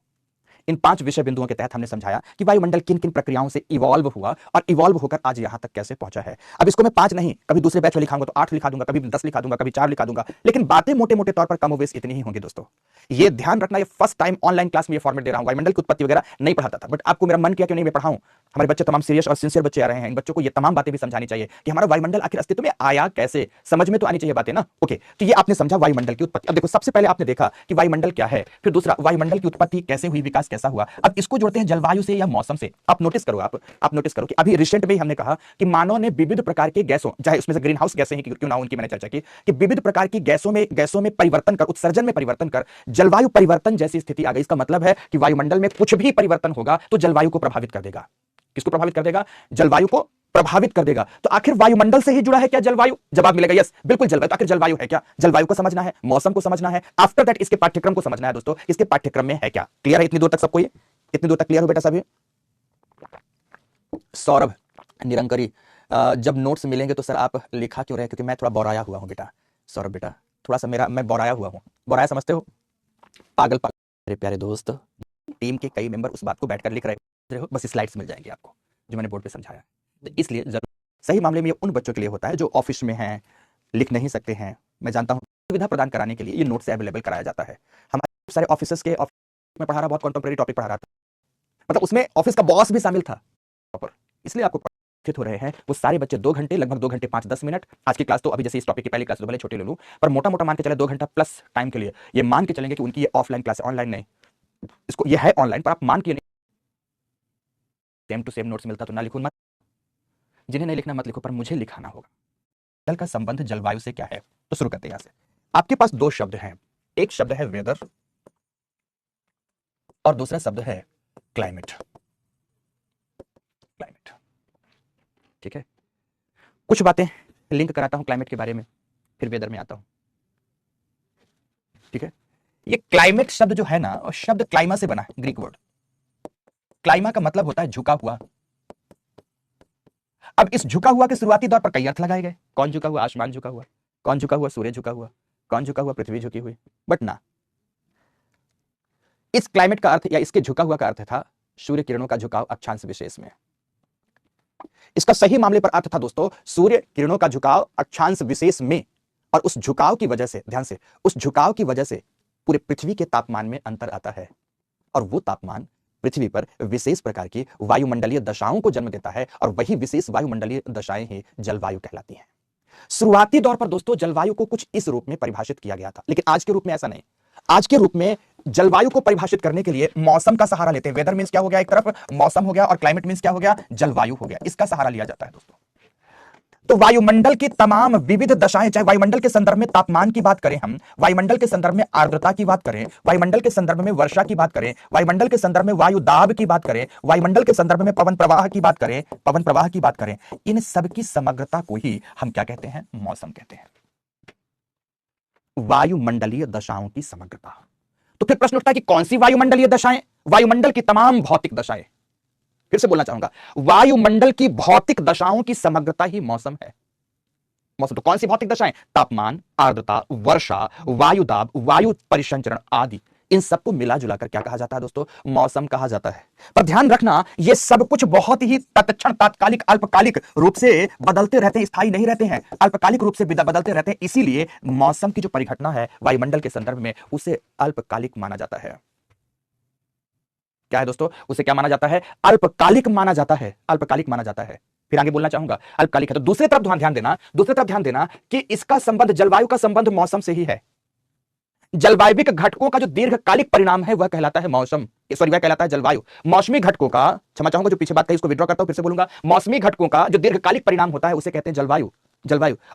इन 5 विषय बिंदुओं के तहत हमने समझाया कि वायुमंडल किन किन प्रक्रियाओं से इवॉल्व हुआ और इवॉल्व होकर आज यहां तक कैसे पहुंचा है। अब इसको मैं 5 नहीं, कभी दूसरे बैच में लिखाऊंगा तो 8 लिखा दूंगा, कभी 10 लिखा दूंगा, कभी 4 लिखा दूंगा, लेकिन बातें मोटे मोटे तौर पर कमोबेश इतनी ही होंगी दोस्तों। ये ध्यान रखना, ये फर्स्ट टाइम ऑनलाइन क्लास में ये फॉर्मेट दे रहा हूं। वायुमंडल की उत्पत्ति वगैरह नहीं पढ़ाता था, बट आपको मेरा मन किया क्यों नहीं मैं पढ़ाऊं। हमारे बच्चे तमाम सीरियस और सिंसियर बच्चे आ रहे हैं, इन बच्चों को ये तमाम बातें भी समझानी चाहिए कि हमारा वायुमंडल आखिर अस्तित्व में आया कैसे, समझ में तो आनी चाहिए बातें ना। ओके, तो ये आपने समझा वायुमंडल की उत्पत्ति। अब देखो, सबसे पहले आपने देखा कि वायुमंडल क्या है, फिर दूसरा वायुमंडल की उत्पत्ति कैसे हुई, विकास कैसे कैसा हुआ। अब इसको जोड़ते हैं जलवायु से या मौसम से। आप नोटिस करो, आप नोटिस करो कि अभी रिसेंट में ही हमने कहा कि मानव ने विविध प्रकार के गैसों, चाहे उसमें से ग्रीन हाउस गैसें ही क्यों ना हो, उनकी मैंने चर्चा की कि विविध प्रकार की गैसों में परिवर्तन कर, उत्सर्जन में परिवर्तन कर जलवायु परिवर्तन जैसी स्थिति आ गई। इसका मतलब है कि वायुमंडल में कुछ भी परिवर्तन होगा तो जलवायु को प्रभावित कर देगा। किसको प्रभावित कर देगा? जलवायु को प्रभावित कर देगा। तो आखिर वायुमंडल से ही जुड़ा है क्या जलवायु? जवाब मिलेगा यस, बिल्कुल जलवायु। तो आखिर जलवायु है क्या? जलवायु को समझना है, मौसम को समझना है, आफ्टर दैट इसके पाठ्यक्रम को समझना है। दोस्तों इसके पाठ्यक्रम में है क्या? क्लियर है इतनी दूर तक सबको? ये इतनी दूर तक क्लियर हो बेटा सभी? सौरभ निरंकरी, जब नोट्स मिलेंगे तो सर आप लिखा क्यों रहे? क्योंकि मैं थोड़ा बौराया हुआ हूं बेटा। सौरभ बेटा थोड़ा सा मैं बौराया हुआ हूं। बौराया समझते हो? पागल पागल। मेरे प्यारे दोस्त, टीम के कई मेंबर उस बात को बैठकर लिख रहे हो, बस स्लाइड्स मिल जाएंगे आपको जो मैंने बोर्ड पे समझाया। तो इसलिए जरूर सही मामले में ये उन बच्चों के लिए होता है जो ऑफिस में हैं, लिख नहीं सकते हैं। मैं जानता हूं सुविधा प्रदान कराने के लिए ये नोट्स अवेलेबल कराया जाता है। हमारे सारे ऑफिसर्स के ऑफिस में पढ़ा रहा, बहुत कंटेम्प्रेरी टॉपिक पढ़ा रहा था, मतलब उसमें ऑफिस का बॉस भी शामिल था। इसलिए आपको हो रहे हैं वो सारे बच्चे 2 घंटे, लगभग 2 घंटे 5-10 मिनट। आज की क्लास तो अभी जैसे इस टॉपिक की पहली क्लास तो भले छोटी ले लूं, पर मोटा मोटा मान के चले 2 घंटा प्लस टाइम के लिए ये मान के चलेंगे कि उनकी ये ऑफलाइन क्लास है, ऑनलाइन नहीं। इसको ये है ऑनलाइन, पर आप मान के सेम टू सेम नोट्स मिलता तो ना लिखूं मत, जिन्हें नहीं लिखना मत लिखो, पर मुझे लिखाना होगा। जल का संबंध जलवायु से क्या है? तो शुरू करते हैं यहां से। आपके पास 2 शब्द हैं, एक शब्द है वेदर और दूसरा शब्द है क्लाइमेट। क्लाइमेट, ठीक है। कुछ बातें लिंक कराता हूं क्लाइमेट के बारे में, फिर वेदर में आता हूं, ठीक है। ये क्लाइमेट शब्द जो है ना, शब्द क्लाइमा से बना है, ग्रीक वर्ड। क्लाइमा का मतलब होता है झुका हुआ। अब इस झुका हुआ के शुरुआती दौर पर कई अर्थ लगाए गए। कौन झुका हुआ? आसमान झुका हुआ। कौन झुका हुआ? सूर्य झुका हुआ। कौन झुका हुआ? पृथ्वी झुकी हुई। बट ना, इस क्लाइमेट का अर्थ या इसके झुका हुआ का अर्थ था सूर्य किरणों का झुकाव अक्षांश विशेष में। इसका सही मामले पर अर्थ था दोस्तों सूर्य किरणों का झुकाव अक्षांश विशेष में, और उस झुकाव की वजह से, ध्यान से, उस झुकाव की वजह से पूरे पृथ्वी के तापमान में अंतर आता है, और वो तापमान पृथ्वी पर विशेष प्रकार की वायुमंडलीय दशाओं को जन्म देता है, और वही विशेष वायुमंडलीय दशाएं ही जलवायु कहलाती हैं। शुरुआती दौर पर दोस्तों जलवायु को कुछ इस रूप में परिभाषित किया गया था, लेकिन आज के रूप में ऐसा नहीं। आज के रूप में जलवायु को परिभाषित करने के लिए मौसम का सहारा लेते हैं। वेदर मींस क्या हो गया? एक तरफ मौसम हो गया, और क्लाइमेट मींस क्या हो गया? जलवायु हो गया। इसका सहारा लिया जाता है दोस्तों। तो वायुमंडल की तमाम विविध दशाएं, चाहे वायुमंडल के संदर्भ में तापमान की बात करें, हम वायुमंडल के संदर्भ में आर्द्रता की बात करें, वायुमंडल के संदर्भ में वर्षा की बात करें, वायुमंडल के संदर्भ में वायु दाब की बात करें, वायुमंडल के संदर्भ में पवन प्रवाह की बात करें, इन सब की समग्रता को ही हम क्या कहते हैं? मौसम कहते हैं। वायुमंडलीय दशाओं की समग्रता। तो फिर प्रश्न उठता है कि कौन सी वायुमंडलीय दशाएं? वायुमंडल की तमाम भौतिक दशाएं। फिर से बोलना चाहूंगा, वायुमंडल की भौतिक दशाओं की समग्रता ही मौसम है। मौसम तो कौन सी भौतिक दशाएं? तापमान, आर्द्रता, वर्षा, वायु दाब, वायु परिसंचरण आदि, इन सबको मिला जुलाकर क्या कहा जाता है दोस्तों? मौसम कहा जाता है। पर ध्यान रखना, ये सब कुछ बहुत ही तत्क्षण, तात्कालिक, अल्पकालिक रूप से बदलते रहते हैं, स्थायी नहीं रहते हैं, अल्पकालिक रूप से बदलते रहते हैं। इसीलिए मौसम की जो परिघटना है वायुमंडल के संदर्भ में, उसे अल्पकालिक माना जाता है। क्या है दोस्तों? उसे क्या माना जाता है? अल्पकालिक माना जाता है। अल्पकालिक माना जाता है। फिर आगे बोलना चाहूंगा, अल्पकालिक है। तो दूसरी तरफ ध्यान देना कि इसका संबंध, जलवायु का संबंध मौसम से ही है। जलवायविक घटकों का जो दीर्घकालिक परिणाम है वह कहलाता है मौसम, सॉरी वह कहलाता है जलवायु। मौसमी घटकों का, क्षमा चाहूंगा जो पीछे बात कही उसको विड्रॉ करता हूं, फिर से बोलूंगा, मौसमी घटकों का जो दीर्घकालिक परिणाम होता है उसे कहते हैं जलवायु।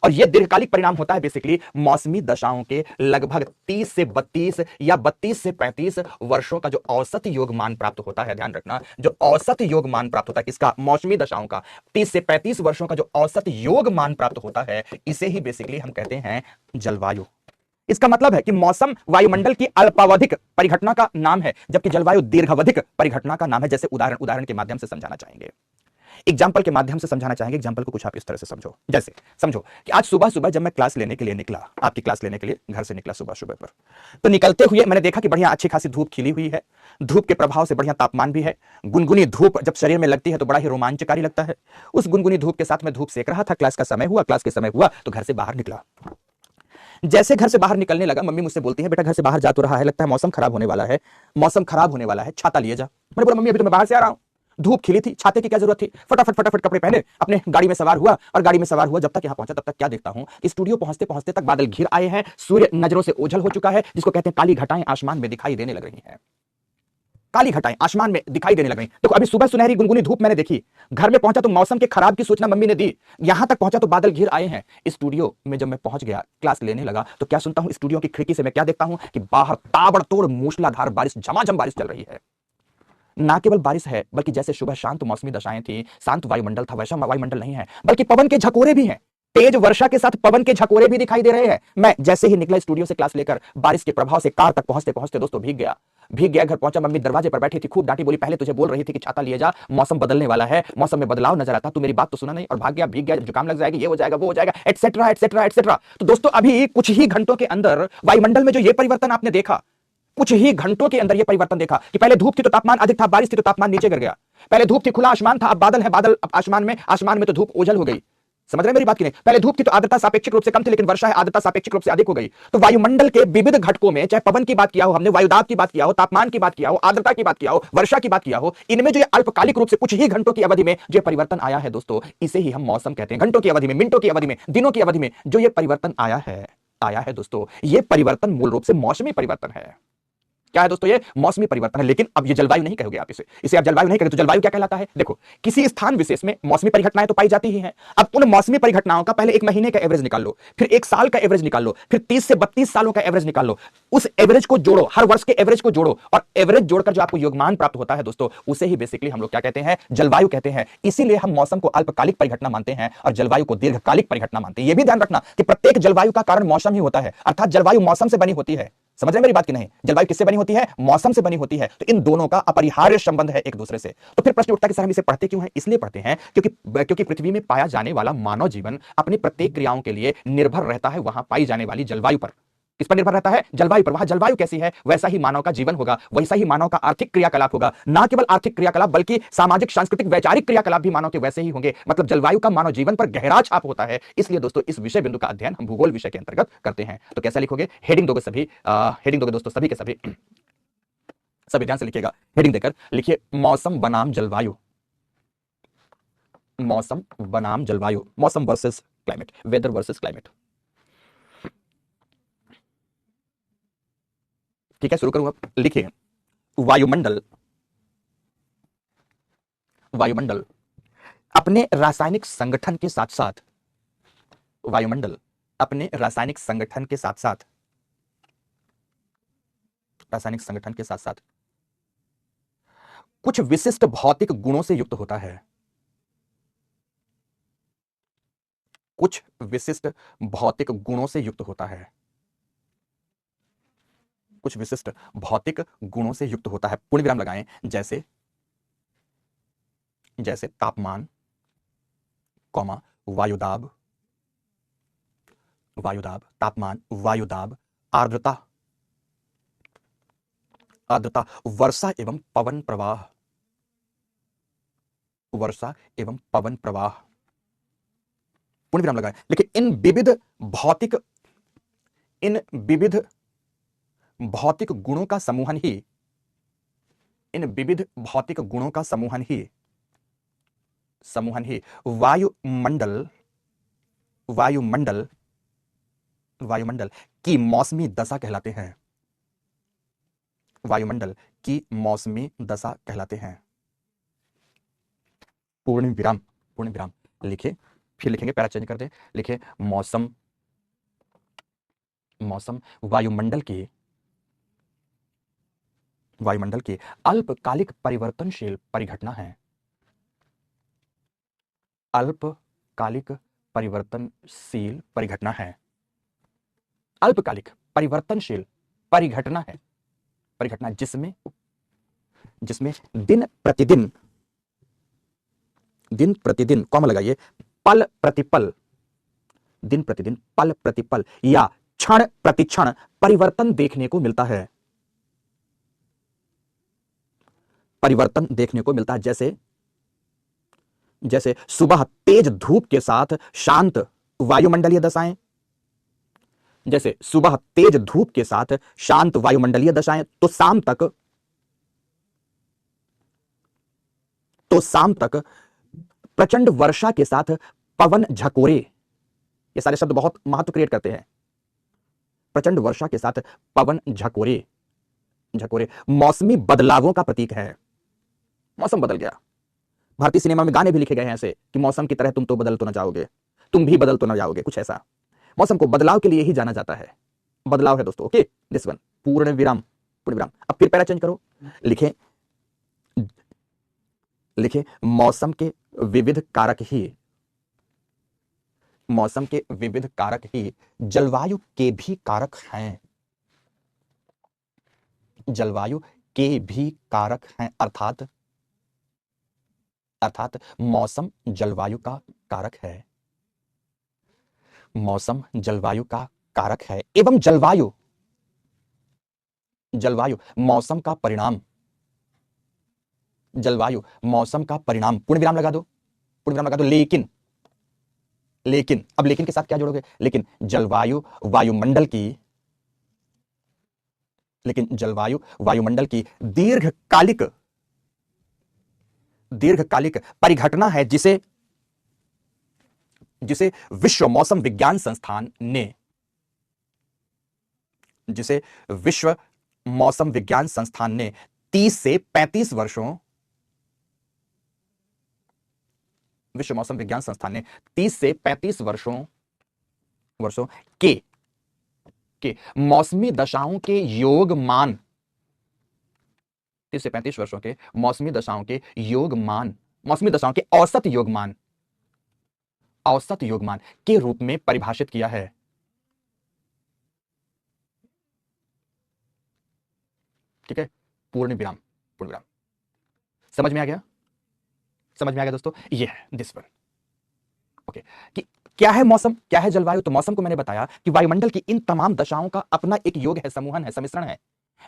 और यह दीर्घकालिक परिणाम होता है बेसिकली मौसमी दशाओं के लगभग 30 से 32 या 32 से 35 वर्षों का जो औसत योगमान प्राप्त होता है। ध्यान रखना, जो औसत योगमान प्राप्त होता है किसका? मौसमी दशाओं का। 30 से 35 वर्षों का जो औसत योगमान प्राप्त होता है, इसे ही बेसिकली हम कहते हैं जलवायु। इसका मतलब है कि मौसम वायुमंडल की अल्पावधिक परिघटना का नाम है, जबकि जलवायु दीर्घावधिक परिघटना का नाम है। जैसे उदाहरण के माध्यम से समझाना चाहेंगे, एग्जाम्पल के माध्यम से समझाना चाहेंगे। एग्जाम्पल को कुछ आप इस तरह से समझो, जैसे समझो कि आज सुबह सुबह जब मैं क्लास लेने के लिए निकला, आपकी क्लास लेने के लिए घर से निकला सुबह सुबह पर, तो निकलते हुए मैंने देखा कि बढ़िया अच्छी खासी धूप खिली हुई है। धूप के प्रभाव से बढ़िया तापमान भी है। गुनगुनी धूप जब शरीर में लगती है तो बड़ा ही रोमांचकारी लगता है। उस गुनगुनी धूप के साथ मैं धूप सेक रहा था। क्लास के समय हुआ तो घर से बाहर निकला। जैसे घर से बाहर निकलने लगा, मम्मी मुझसे बोलती है, बेटा घर से बाहर जा तो रहा है, लगता है मौसम खराब होने वाला है, छाता लिए जा। मैंने बोला मम्मी अभी तो मैं बाहर से आ रहा हूं, धूप खिली थी, छाते की क्या जरूरत थी। फटाफट कपड़े पहने, अपने गाड़ी में सवार हुआ, और गाड़ी में सवार हुआ जब तक यहां पहुंचा तब तक क्या देखता हूं, स्टूडियो पहुंचते पहुंचते तक बादल घिर आए हैं, सूर्य नजरों से ओझल हो चुका है, जिसको कहते हैं काली घटाएं आसमान में दिखाई देने लग रही हैं। काली घटाएं आसमान में दिखाई देने लगी। देखो अभी सुबह सुनहरी गुनगुनी धूप मैंने देखी, घर में पहुंचा तो मौसम के खराब की सूचना मम्मी ने दी, यहां तक पहुंचा तो बादल घिर आए हैं। स्टूडियो में जब मैं पहुंच गया, क्लास लेने लगा, तो क्या सुनता हूं स्टूडियो की खिड़की से, मैं क्या देखता हूं कि बाहर ताबड़तोड़ मूसलाधार बारिश, झमाझम बारिश चल रही है। ना केवल बारिश है, बल्कि जैसे सुबह शांत मौसमी दशाएं थी, शांत वायुमंडल था, वैसा वायुमंडल नहीं है, बल्कि पवन के झकोरे भी हैं। तेज वर्षा के साथ पवन के झकोरे भी दिखाई दे रहे हैं। मैं जैसे ही निकला स्टूडियो से क्लास लेकर, बारिश के प्रभाव से कार तक पहुंचते पहुंचते दोस्तों भीग गया। घर पहुंचा, मम्मी दरवाजे पर बैठी थी, खूब डांटी, बोली पहले तुझे बोल रही थी कि छाता लिए जा, मौसम बदलने वाला है, मौसम में बदलाव नजर आता, तू मेरी बात तो सुना नहीं और भाग गया, भीग गया, जुकाम लग जाएगा, ये हो जाएगा, वो हो जाएगा, एटसेट्रा एटसेट्रा एटसेट्रा। तो दोस्तों अभी कुछ ही घंटों के अंदर वायुमंडल में जो ये परिवर्तन आपने देखा, कुछ ही घंटों के अंदर यह परिवर्तन देखा कि पहले धूप थी तो तापमान अधिक था, बारिश थी तो तापमान नीचे गिर गया। पहले धूप थी, खुला आसमान था, अब बादल है, बादल आसमान में तो धूप ओझल हो गई। समझ रहे मेरी बात की नहीं? पहले धूप थी तो आर्द्रता सापेक्षिक रूप से कम थी, लेकिन वर्षा है, आर्द्रता सापेक्षिक रूप से अधिक हो गई। तो वायुमंडल के विविध घटकों में, चाहे पवन की बात किया हो हमने, वायुदाब की बात किया हो, तापमान की बात किया हो, आर्द्रता की बात किया हो, वर्षा की बात किया हो, इनमें जो अल्पकालिक रूप से कुछ ही घंटों की अवधि में जो परिवर्तन आया है दोस्तों, इसे ही हम मौसम कहते हैं। घंटों की अवधि में, मिनटों की अवधि में, दिनों की अवधि में जो ये परिवर्तन आया है दोस्तों, ये परिवर्तन मूल रूप से मौसमी परिवर्तन है। क्या है दोस्तों? ये मौसमी परिवर्तन है। लेकिन अब ये जलवायु नहीं कहोगे आप, इसे आप जलवायु नहीं कहोगे तो जलवायु क्या कहलाता है? देखो, किसी स्थान विशेष में मौसमी परिघटनाएं तो पाई जाती ही हैं। अब उन मौसमी परिघटनाओं का पहले एक महीने का एवरेज निकाल लो, फिर एक साल का एवरेज निकाल लो, फिर 30 से 32 सालों का एवरेज निकाल लो, उस एवरेज को जोड़ो, हर वर्ष के एवरेज को जोड़ो, और एवरेज जोड़कर जो आपको योगमान प्राप्त होता है दोस्तों, उसे ही बेसिकली हम लोग क्या कहते हैं? जलवायु कहते हैं। इसीलिए हम मौसम को अल्पकालिक परिघटना मानते हैं और जलवायु को दीर्घकालिक परिघटना मानते हैं। यह भी ध्यान रखना कि प्रत्येक जलवायु का कारण मौसम ही होता है, अर्थात जलवायु मौसम से बनी होती है। समझ रहे मेरी बात की नहीं? जलवायु किससे बनी होती है? मौसम से बनी होती है। तो इन दोनों का अपरिहार्य संबंध है एक दूसरे से। तो फिर प्रश्न उठता है कि सर हम इसे पढ़ते क्यों हैं? इसलिए पढ़ते हैं क्योंकि पृथ्वी में पाया जाने वाला मानव जीवन अपनी प्रत्येक क्रियाओं के लिए निर्भर रहता है वहां पाई जाने वाली जलवायु पर। किस पर निर्भर रहता है? जलवायु पर। वहां जलवायु कैसी है, वैसा ही मानव का जीवन होगा, वैसा ही मानव का आर्थिक क्रियाकलाप होगा। ना केवल आर्थिक क्रियाकलाप, बल्कि सामाजिक, सांस्कृतिक, वैचारिक क्रियाकलाप भी मानव के वैसे ही होंगे। मतलब जलवायु का मानव जीवन पर गहरा छाप होता है। इसलिए दोस्तों इस विषय बिंदु का अध्ययन हम भूगोल विषय के अंतर्गत करते हैं। तो कैसा लिखोगे? हेडिंग दोगे सभी, हेडिंग दोगे दोस्तों सभी के सभी, सभी ध्यान से लिखिएगा। हेडिंग देकर लिखिए मौसम बनाम जलवायु, मौसम बनाम जलवायु, मौसम versus climate, weather versus climate. ठीक है, शुरू करूंगा। लिखिए वायुमंडल अपने रासायनिक संगठन के साथ साथ, वायुमंडल अपने रासायनिक संगठन के साथ साथ, कुछ विशिष्ट भौतिक गुणों से युक्त होता है। कुछ विशिष्ट भौतिक गुणों से युक्त होता है। कुछ विशिष्ट भौतिक गुणों से युक्त होता है। पूर्ण विराम लगाएं। जैसे तापमान, कॉमा, वायुदाब, तापमान, वायुदाब, आर्द्रता, वर्षा एवं पवन प्रवाह, पूर्ण विराम लगाएं। लेकिन इन विविध भौतिक गुणों का समूहन ही वायुमंडल की मौसमी दशा कहलाते हैं। वायुमंडल की मौसमी दशा कहलाते हैं। पूर्ण विराम लिखे, फिर लिखेंगे, पैरा चेंज कर दे, लिखे मौसम वायुमंडल की अल्पकालिक परिवर्तनशील परिघटना है। अल्पकालिक परिवर्तनशील परिघटना है। अल्पकालिक परिवर्तनशील परिघटना है, जिसमें दिन प्रतिदिन कॉमा लगाइए, पल प्रतिपल या क्षण प्रतिक्षण परिवर्तन देखने को मिलता है। जैसे सुबह तेज धूप के साथ शांत वायुमंडलीय दशाएं, तो शाम तक प्रचंड वर्षा के साथ पवन झकोरे, ये सारे शब्द बहुत महत्व क्रिएट करते हैं। प्रचंड वर्षा के साथ पवन झकोरे झकोरे मौसमी बदलावों का प्रतीक है। मौसम बदल गया। भारतीय सिनेमा में गाने भी लिखे गए हैं ऐसे कि मौसम की तरह तुम तो बदल तो ना जाओगे, तुम भी बदल तो ना जाओगे, कुछ ऐसा। मौसम को बदलाव के लिए ही जाना जाता है। बदलाव है दोस्तों। ओके, दिस वन, पूर्ण विराम, पूर्ण विराम। अब फिर पैरा चेंज करो, लिखे लिखे मौसम के विविध कारक ही, मौसम के विविध कारक ही जलवायु के भी कारक हैं। जलवायु के भी कारक हैं, अर्थात अर्थात मौसम जलवायु का कारक है। मौसम जलवायु का कारक है एवं जलवायु जलवायु मौसम का परिणाम, जलवायु मौसम का परिणाम। पूर्ण विराम लगा दो, पूर्ण विराम लगा दो। लेकिन लेकिन अब लेकिन के साथ क्या जोड़ोगे? लेकिन जलवायु वायुमंडल की, लेकिन जलवायु वायुमंडल की दीर्घकालिक दीर्घकालिक परिघटना है जिसे जिसे विश्व मौसम विज्ञान संस्थान ने जिसे विश्व मौसम विज्ञान संस्थान ने 30 से 35 वर्षों विश्व मौसम विज्ञान संस्थान ने 30 से 35 वर्षों वर्षों के मौसमी दशाओं के योग मान, 30 से 35 वर्षों के मौसमी दशाओं के योग मान, मौसमी दशाओं के औसत योगमान, औसत योगमान के रूप में परिभाषित किया है। ठीक है, पूर्ण विराम, पूर्ण विराम। समझ में आ गया? समझ में आ गया दोस्तों? ये है दिस वन। ओके, कि क्या है मौसम, क्या है जलवायु? तो मौसम को मैंने बताया कि वायुमंडल की इन तमाम दशाओं का अपना एक योग है, समूहन है, सम्मिश्रण है,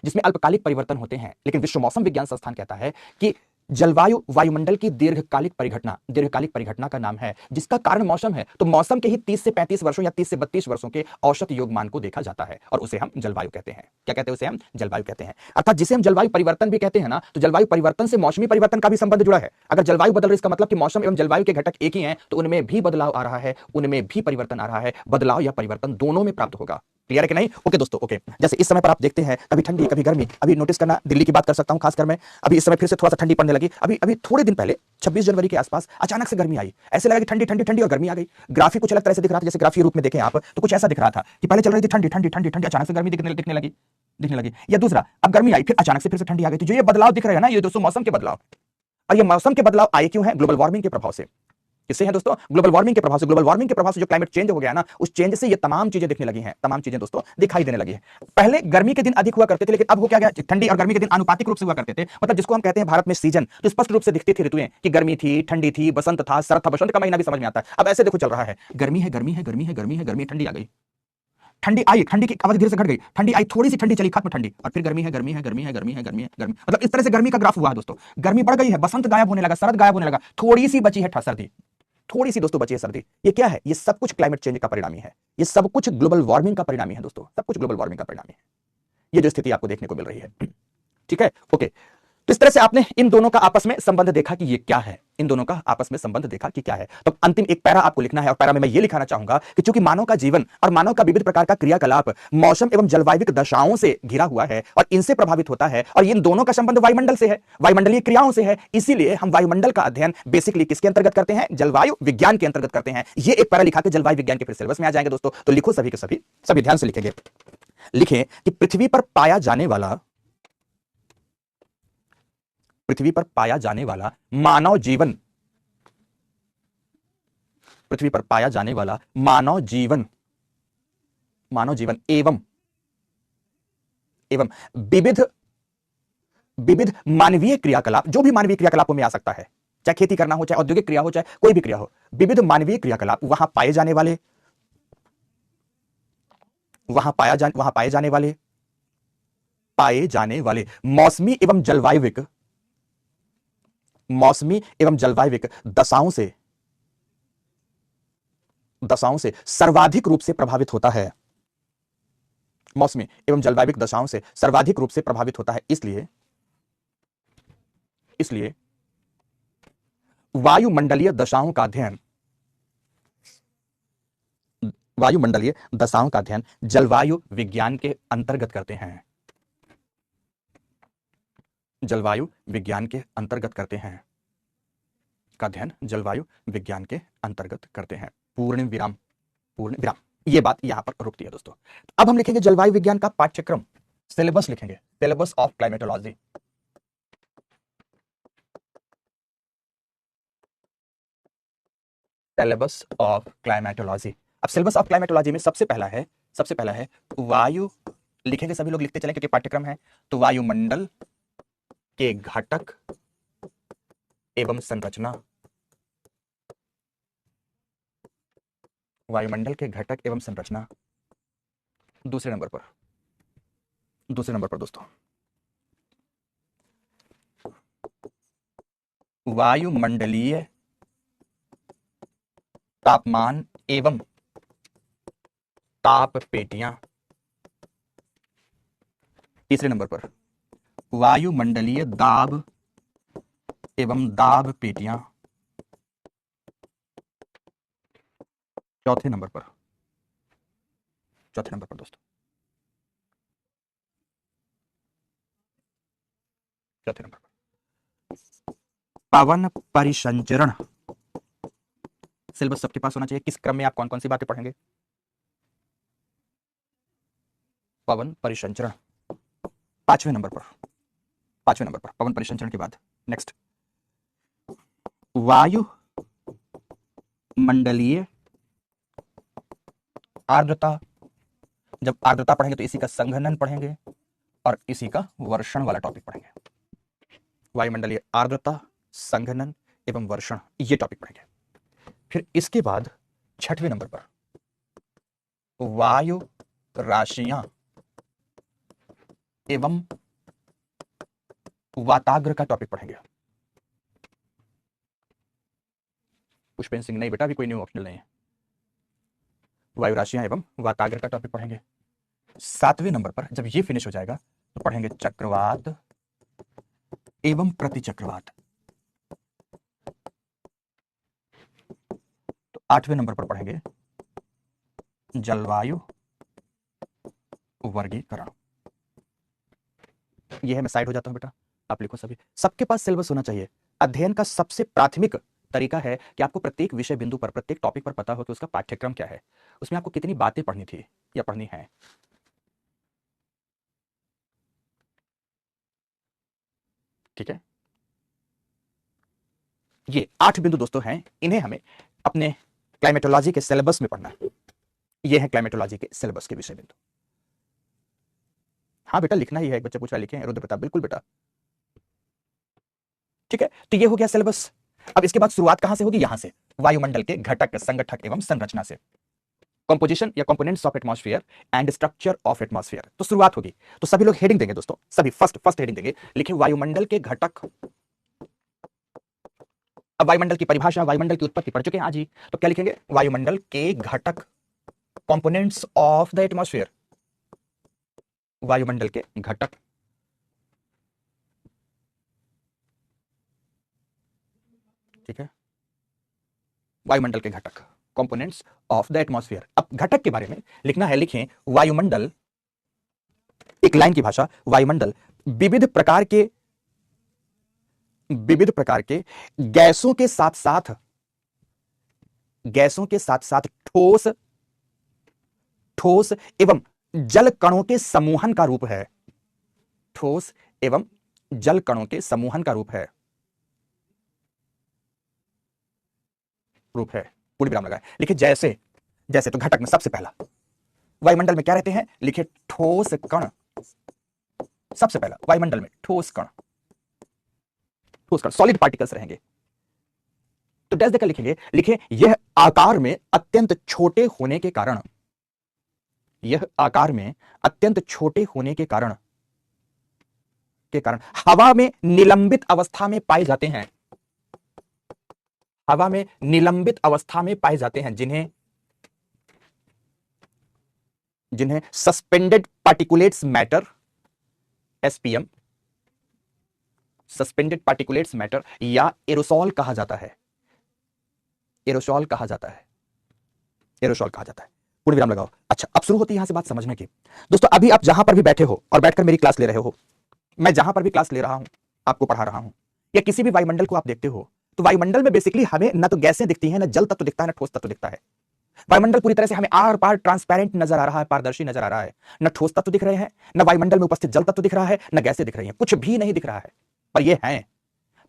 जिसमें अल्पकालिक परिवर्तन होते हैं। लेकिन विश्व मौसम विज्ञान संस्थान कहता है कि जलवायु वायुमंडल की दीर्घकालिक परिघटना का नाम है, जिसका कारण मौसम है। तो मौसम के ही 30 से 35 वर्षों या 30 से 32 वर्षों के औसत योगमान को देखा जाता है और उसे हम जलवायु कहते हैं। क्या कहते हैं? उसे हम जलवायु कहते हैं। अर्थात जिसे हम जलवायु परिवर्तन भी कहते हैं ना, तो जलवायु परिवर्तन से मौसमी परिवर्तन का भी संबंध जुड़ा है। अगर जलवायु बदल रही, इसका मतलब कि मौसम एवं जलवायु के घटक एक ही हैं, तो उनमें भी बदलाव आ रहा है, उनमें भी परिवर्तन आ रहा है। बदलाव या परिवर्तन दोनों में प्राप्त होगा। क्लियर है कि नहीं? ओके दोस्तों, ओके। जैसे इस समय पर आप देखते हैं कभी ठंडी कभी गर्मी। अभी नोटिस करना, दिल्ली की बात कर सकता हूं खासकर मैं। अभी इस समय फिर से थोड़ा सा ठंडी पड़ने लगी। अभी अभी थोड़े दिन पहले 26 जनवरी के आसपास अचानक से गर्मी आई। ऐसे लगा कि ठंडी ठंडी ठंडी और गर्मी आ गई। ग्राफिक कुछ अलग तरह से दिख रहा था, जैसे ग्राफीय रूप में देखें आप तो कुछ ऐसा दिख रहा था कि पहले चल रही थी ठंडी ठंडी ठंडी ठंडी, अचानक से गर्मी दिखने लगी। या दूसरा, अब गर्मी आई फिर अचानक से फिर से ठंडी आ गई। तो जो ये बदलाव दिख रहे हैं ना, ये दोस्तों मौसम के बदलाव। और ये मौसम के बदलाव आए क्यों हैं? ग्लोबल वार्मिंग के प्रभाव से। किससे हैं दोस्तों? ग्लोबल वार्मिंग के प्रभाव से। ग्लोबल वार्मिंग के प्रभाव से जो क्लाइमेट चेंज हो गया ना, उस चेंज से ये तमाम चीजें दिखने लगी हैं, तमाम चीजें दोस्तों दिखाई देने लगी हैं। पहले गर्मी के दिन अधिक हुआ करते थे, लेकिन अब हो क्या गया? ठंडी और गर्मी के दिन आनुपातिक रूप से हुआ करते थे। मतलब जिसको हम कहते हैं भारत में सीजन, तो स्पष्ट रूप से दिखती थी ऋतुएं कि गर्मी थी, ठंडी थी, बसंत था, शरद था। बसंत का महीना भी समझ में आता है। अब ऐसे देखो चल रहा है, गर्मी है, गर्मी है, गर्मी है, गर्मी है, गर्मी, ठंडी आ गई, ठंडी आई, ठंडी की अवधि धीरे से घट गई, ठंडी आई, थोड़ी सी ठंडी चली, खत्म ठंडी, और फिर गर्मी है, गर्मी है, गर्मी है, गर्मी है, गर्मी है, गर्मी। मतलब इस तरह से गर्मी का ग्राफ हुआ है दोस्तों। गर्मी बढ़ गई है, बसंत गायब होने लगा, शरद गायब होने लगा, थोड़ी सी बची है सर्दी, थोड़ी सी दोस्तों बची है सर्दी। ये क्या है? ये सब कुछ क्लाइमेट चेंज का परिणामी है। ये सब कुछ ग्लोबल वार्मिंग का परिणामी है दोस्तों, सब कुछ ग्लोबल वार्मिंग का परिणामी है। ये जो स्थिति आपको देखने को मिल रही है। ठीक है, ओके। तो इस तरह से आपने इन दोनों का आपस में संबंध देखा कि ये क्या है, इन दोनों का आपस में संबंध देखा कि क्या है। तो अंतिम एक पैरा आपको लिखना है, और पैरा में मैं ये लिखाना चाहूंगा कि चूंकि मानव का जीवन और मानव का विविध प्रकार का क्रियाकलाप मौसम एवं जलवायु दशाओं से घिरा हुआ है और इनसे प्रभावित होता है, और इन दोनों का संबंध वायुमंडल से है, वायुमंडलीय क्रियाओं से है, इसीलिए हम वायुमंडल का अध्ययन बेसिकली किसके अंतर्गत करते हैं? जलवायु विज्ञान के अंतर्गत करते हैं। ये एक पैरा लिखा के जलवायु विज्ञान के फिर सिलेबस में आ जाएंगे दोस्तों। तो लिखो सभी के सभी ध्यान से लिखेंगे। लिखें कि पृथ्वी पर पाया जाने वाला मानव जीवन, पृथ्वी पर पाया जाने वाला मानव जीवन एवं विविध मानवीय क्रियाकलाप, जो भी मानवीय क्रियाकलापों में आ सकता है, चाहे खेती करना हो, चाहे औद्योगिक क्रिया हो, चाहे कोई भी क्रिया हो, विविध मानवीय क्रियाकलाप वहां पाए जाने वाले मौसमी एवं जलवायविक दशाओं से सर्वाधिक रूप से प्रभावित होता है। मौसमी एवं जलवायविक दशाओं से सर्वाधिक रूप से प्रभावित होता है। इसलिए वायुमंडलीय दशाओं का अध्ययन जलवायु विज्ञान के अंतर्गत करते हैं। जलवायु विज्ञान के अंतर्गत करते हैं, का अध्ययन जलवायु विज्ञान के अंतर्गत करते हैं। पूर्ण विराम, पूर्ण विराम। ये बात यहां पर रुकती है दोस्तों। अब हम लिखेंगे जलवायु विज्ञान का पाठ्यक्रम, सिलेबस लिखेंगे, syllabus of climatology. Syllabus of climatology. अब सिलेबस ऑफ क्लाइमेटोलॉजी में सबसे पहला है वायु, लिखेंगे सभी लोग लिखते चले क्योंकि पाठ्यक्रम है। तो वायुमंडल के घटक एवं संरचना, वायुमंडल के घटक एवं संरचना। दूसरे नंबर पर दोस्तों वायुमंडलीय तापमान एवं ताप पेटियां। तीसरे नंबर पर वायुमंडलीय दाब एवं दाब पेटियां। चौथे नंबर पर दोस्तों, चौथे नंबर पर पवन परिसंचरण। सिलेबस सबके पास होना चाहिए। किस क्रम में आप कौन कौन सी बातें पढ़ेंगे? पवन परिसंचरण पांचवें नंबर पर पवन परिसंचरण के बाद नेक्स्ट वायु मंडलीय आर्द्रता। जब आर्द्रता पढ़ेंगे तो इसी का संघनन पढ़ेंगे और इसी का वर्षण वाला टॉपिक पढ़ेंगे। वायुमंडलीय आर्द्रता, संघनन एवं वर्षण, ये टॉपिक पढ़ेंगे। फिर इसके बाद छठवें नंबर पर वायु राशियां एवं वाताग्र का टॉपिक पढ़ेंगे। पुष्पेंद्र सिंह, नहीं बेटा अभी कोई न्यू ऑप्शनल नहीं है। वायु राशियां एवं वाताग्र का टॉपिक पढ़ेंगे। सातवें नंबर पर जब ये फिनिश हो जाएगा तो पढ़ेंगे चक्रवात एवं प्रतिचक्रवात। तो आठवें नंबर पर पढ़ेंगे जलवायु वर्गीकरण। ये है, मैं साइड हो जाता हूं बेटा, आप लिखो सभी। सबके पास सिलेबस होना चाहिए। अध्ययन का सबसे प्राथमिक तरीका है कि आपको प्रत्येक विषय बिंदु पर, प्रत्येक टॉपिक पर पता हो कि उसका पाठ्यक्रम क्या है, उसमें आपको कितनी बातें पढ़नी थी या पढ़नी है। ठीक है, ये 8 बिंदु दोस्तों हैं, इन्हें हमें अपने क्लाइमेटोलॉजी के सिलेबस में पढ़ना है। ये है क्लाइमेटोलॉजी के सिलेबस के विषय बिंदु। हाँ बेटा लिखना ही है, एक बच्चा पूछ रहा लिखें रुद्र प्रताप, बिल्कुल बेटा। ठीक है, तो ये हो गया सिलेबस। अब इसके बाद शुरुआत कहां से होगी? यहां से, वायुमंडल के घटक, संगठक एवं संरचना से, कंपोजिशन या components of atmosphere and structure of atmosphere. तो शुरुआत होगी, तो सभी लोग हेडिंग देंगे दोस्तों, सभी फर्स्ट हेडिंग देंगे, लिखे वायुमंडल के घटक। अब वायुमंडल की परिभाषा, वायुमंडल की उत्पत्ति पढ़ चुके हैं आज ही, तो क्या लिखेंगे? वायुमंडल के घटक, कंपोनेंट्स ऑफ द एटमॉस्फेयर, वायुमंडल के घटक। ठीक है, वायुमंडल के घटक, कंपोनेंट्स ऑफ द एटमॉस्फेयर। अब घटक के बारे में लिखना है, लिखें वायुमंडल, एक लाइन की भाषा, वायुमंडल विविध प्रकार के गैसों के साथ साथ ठोस एवं जल कणों के समूहन का रूप है। ठोस एवं जल कणों के समूहन का रूप है। पूर्ण विराम लगाए, लिखे जैसे तो घटक में सबसे पहला, वायुमंडल में क्या रहते हैं? लिखे ठोस कण। सबसे पहला वायुमंडल में ठोस कण, सॉलिड पार्टिकल्स रहेंगे। तो डैश देकर लिखेंगे, लिखे यह आकार में अत्यंत छोटे होने के कारण, हवा में निलंबित अवस्था में पाए जाते हैं। हवा में निलंबित अवस्था में पाए जाते हैं, जिन्हें suspended particulates matter, SPM, suspended particulates matter या एरोसॉल कहा जाता है। एरोसॉल कहा जाता है। पूर्ण विराम लगाओ। अच्छा, अब शुरू होती है यहां से बात समझने की। दोस्तों अभी आप जहां पर भी बैठे हो और बैठकर मेरी क्लास ले रहे हो, मैं जहां पर भी क्लास ले रहा हूं, आपको पढ़ा रहा हूं, या किसी भी वायुमंडल को आप देखते हो तो वायुमंडल में बेसिकली हमें न तो गैसें दिखती हैं, न जल तत्व दिखता है, न ठोस तत्व दिखता है। वायुमंडल पूरी तरह से हमें आर पार ट्रांसपेरेंट नजर आ रहा है, पारदर्शी नजर आ रहा है। न ठोस तत्व दिख रहे हैं, न वायुमंडल में उपस्थित जल तत्व दिख रहा है, न गैसें दिख रही हैं, कुछ भी नहीं दिख रहा है। पर ये हैं,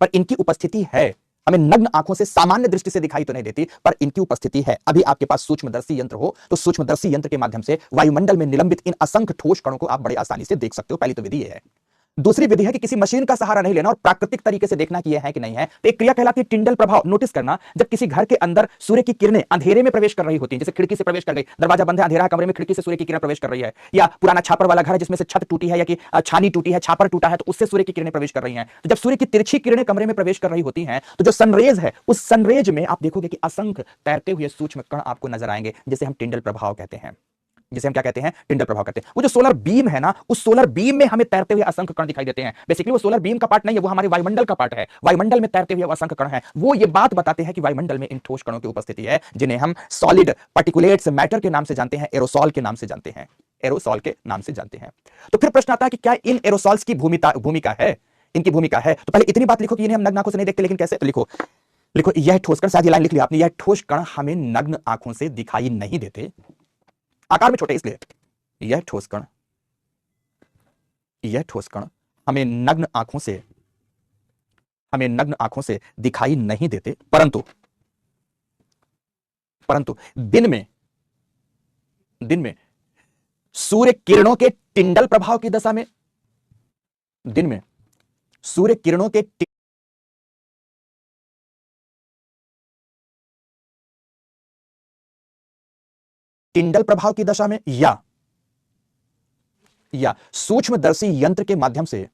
पर इनकी उपस्थिति है, हमें नग्न आंखों से सामान्य दृष्टि से दिखाई तो नहीं देती, पर इनकी उपस्थिति है। अभी आपके पास सूक्ष्मदर्शी यंत्र हो तो सूक्ष्मदर्शी यंत्र के माध्यम से वायुमंडल में निलंबित इन असंख्य ठोस कणों को आप बड़ी आसानी से देख सकते हो। पहली तो विधि यह है। दूसरी विधि है कि किसी मशीन का सहारा नहीं लेना और प्राकृतिक तरीके से देखना कि यह है कि नहीं है। तो एक क्रिया कहलाती है टिंडल प्रभाव। नोटिस करना, जब किसी घर के अंदर सूर्य की किरणें अंधेरे में प्रवेश कर रही होती हैं, जैसे खिड़की से प्रवेश कर गई, दरवाजा बंद है, अंधेरा कमरे में, खिड़की से सूर्य की किरण प्रवेश कर रही है, या पुराना छापर वाला घर है जिसमें से छत टूटी है या कि छानी टूटी है, छापर टूटा है, तो उससे सूर्य की किरणें प्रवेश कर रही हैं। तो जब सूर्य की तिरछी किरणें कमरे में प्रवेश कर रही होती हैं तो जो सनरेज है, उस सनरेज में आप देखोगे कि असंख्य तैरते हुए सूक्ष्म कण आपको नजर आएंगे, जिसे हम टिंडल प्रभाव कहते हैं, जिसे हम क्या कहते हैं, टिंडल प्रभाव कहते हैं। वो जो सोलर बीम है ना, उस सोलर बीम में हमें तैरते हुए असंख्य कण दिखाई देते हैं। बेसिकली वो सोलर बीम का पार्ट नहीं है, वो हमारे वायुमंडल का पार्ट है। वायुमंडल में तैरते हुए असंख्य कण हैं, वो ये बात बताते हैं कि वायुमंडल में इन ठोस कणों की उपस्थिति है, जिन्हें हम सॉलिड पार्टिकुलेट्स मैटर के नाम से जानते हैं, एरोसॉल के नाम से जानते हैं, एरोसॉल के नाम से जानते हैं। तो फिर प्रश्न आता है कि क्या इन एरोसॉल्स की भूमिका है, इनकी भूमिका है। तो पहले इतनी बात लिखो कि इन्हें हम नग्न आंखों से नहीं देखते, लेकिन कैसे, तो लिखो, लिखो यह ठोस कण, शायद ये लाइन लिख लिया आपने, यह ठोस कण हमें नग्न आंखों से दिखाई नहीं देते, आकार में छोटे इसलिए। यह ठोस कण हमें नग्न आंखों से दिखाई नहीं देते, परंतु दिन में सूर्य किरणों के टिंडल प्रभाव की दशा में, दिन में सूर्य किरणों के टिंडल प्रभाव की दशा में या सूक्ष्मदर्शी यंत्र के माध्यम से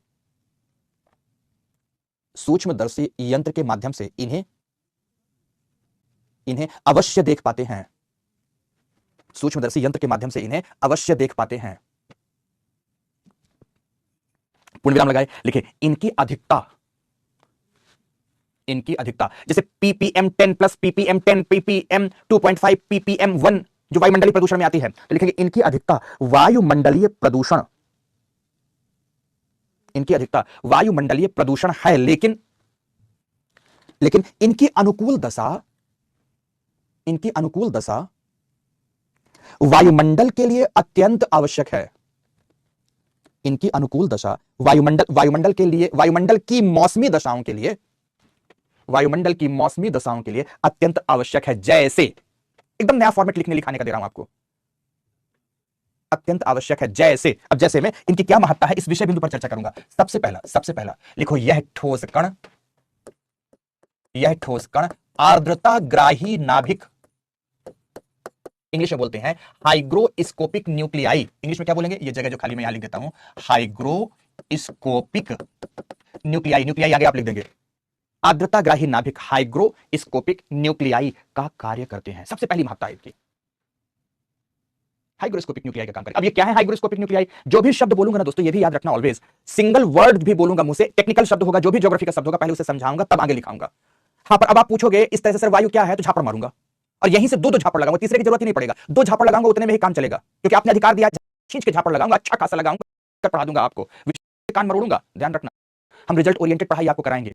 इन्हें अवश्य देख पाते हैं, सूक्ष्मदर्शी यंत्र के माध्यम से इन्हें अवश्य देख पाते हैं। पूर्ण विराम लगाए, लिखे इनकी अधिकता, जैसे ppm 10 plus ppm 10, ppm 2.5, ppm 1 जो वायुमंडलीय प्रदूषण में आती है, तो लिखेंगे इनकी अधिकता वायुमंडलीय प्रदूषण है, लेकिन इनकी अनुकूल दशा वायुमंडल के लिए अत्यंत आवश्यक है। इनकी अनुकूल दशा वायुमंडल की मौसमी दशाओं के लिए अत्यंत आवश्यक है। जैसे, एकदम नया फॉर्मेट लिखाने का दे रहा हूं आपको, अत्यंत आवश्यक है। जैसे, अब जैसे में इनकी क्या महत्ता है, इस विषय बिंदु पर चर्चा करूंगा। सबसे पहला लिखो, यह ठोस कण आर्द्रताग्राही नाभिक, इंग्लिश में बोलते हैं हाइग्रोस्कोपिक न्यूक्लियाई। इंग्लिश में क्या बोलेंगे, ये जगह जो खाली मैं यहां लिख देता हूं, हाइग्रोस्कोपिक न्यूक्लियाई आगे आप लिख देंगे। आर्द्रताग्राही नाभिक हाइग्रोस्कोपिक न्यूक्लियाई का कार्य करते हैं। सबसे पहली महत्ता है इसकी, हाइग्रोस्कोपिक न्यूक्लियाई का काम करें। अब ये क्या है हाइग्रोस्कोपिक न्यूक्लियाई? जो भी शब्द बोलूंगा ना दोस्तों, ये भी याद रखना ऑलवेज, सिंगल वर्ड भी बोलूंगा मुंह से, टेक्निकल शब्द होगा, जो भी ज्योग्राफी का शब्द होगा, पहले उसे समझाऊंगा तब आगे लिखाऊंगा। हाँ, पर अब आप पूछोगे इस तरह से, सर वायु क्या है, तो झापड़ मारूंगा और यहीं से दो झापड़ लगाऊंगा, तीसरे की जरूरत ही नहीं पड़ेगा, 2 झापड़ लगाऊंगा, उतने में ही काम चलेगा, क्योंकि आपने अधिकार दिया, खींच के झापड़ लगाऊंगा, अच्छा खासा लगाऊंगा, पढ़ा दूंगा आपको, कान मरोड़ूंगा। ध्यान रखना, हम रिजल्ट ओरिएंटेड पढ़ाई आपको कराएंगे।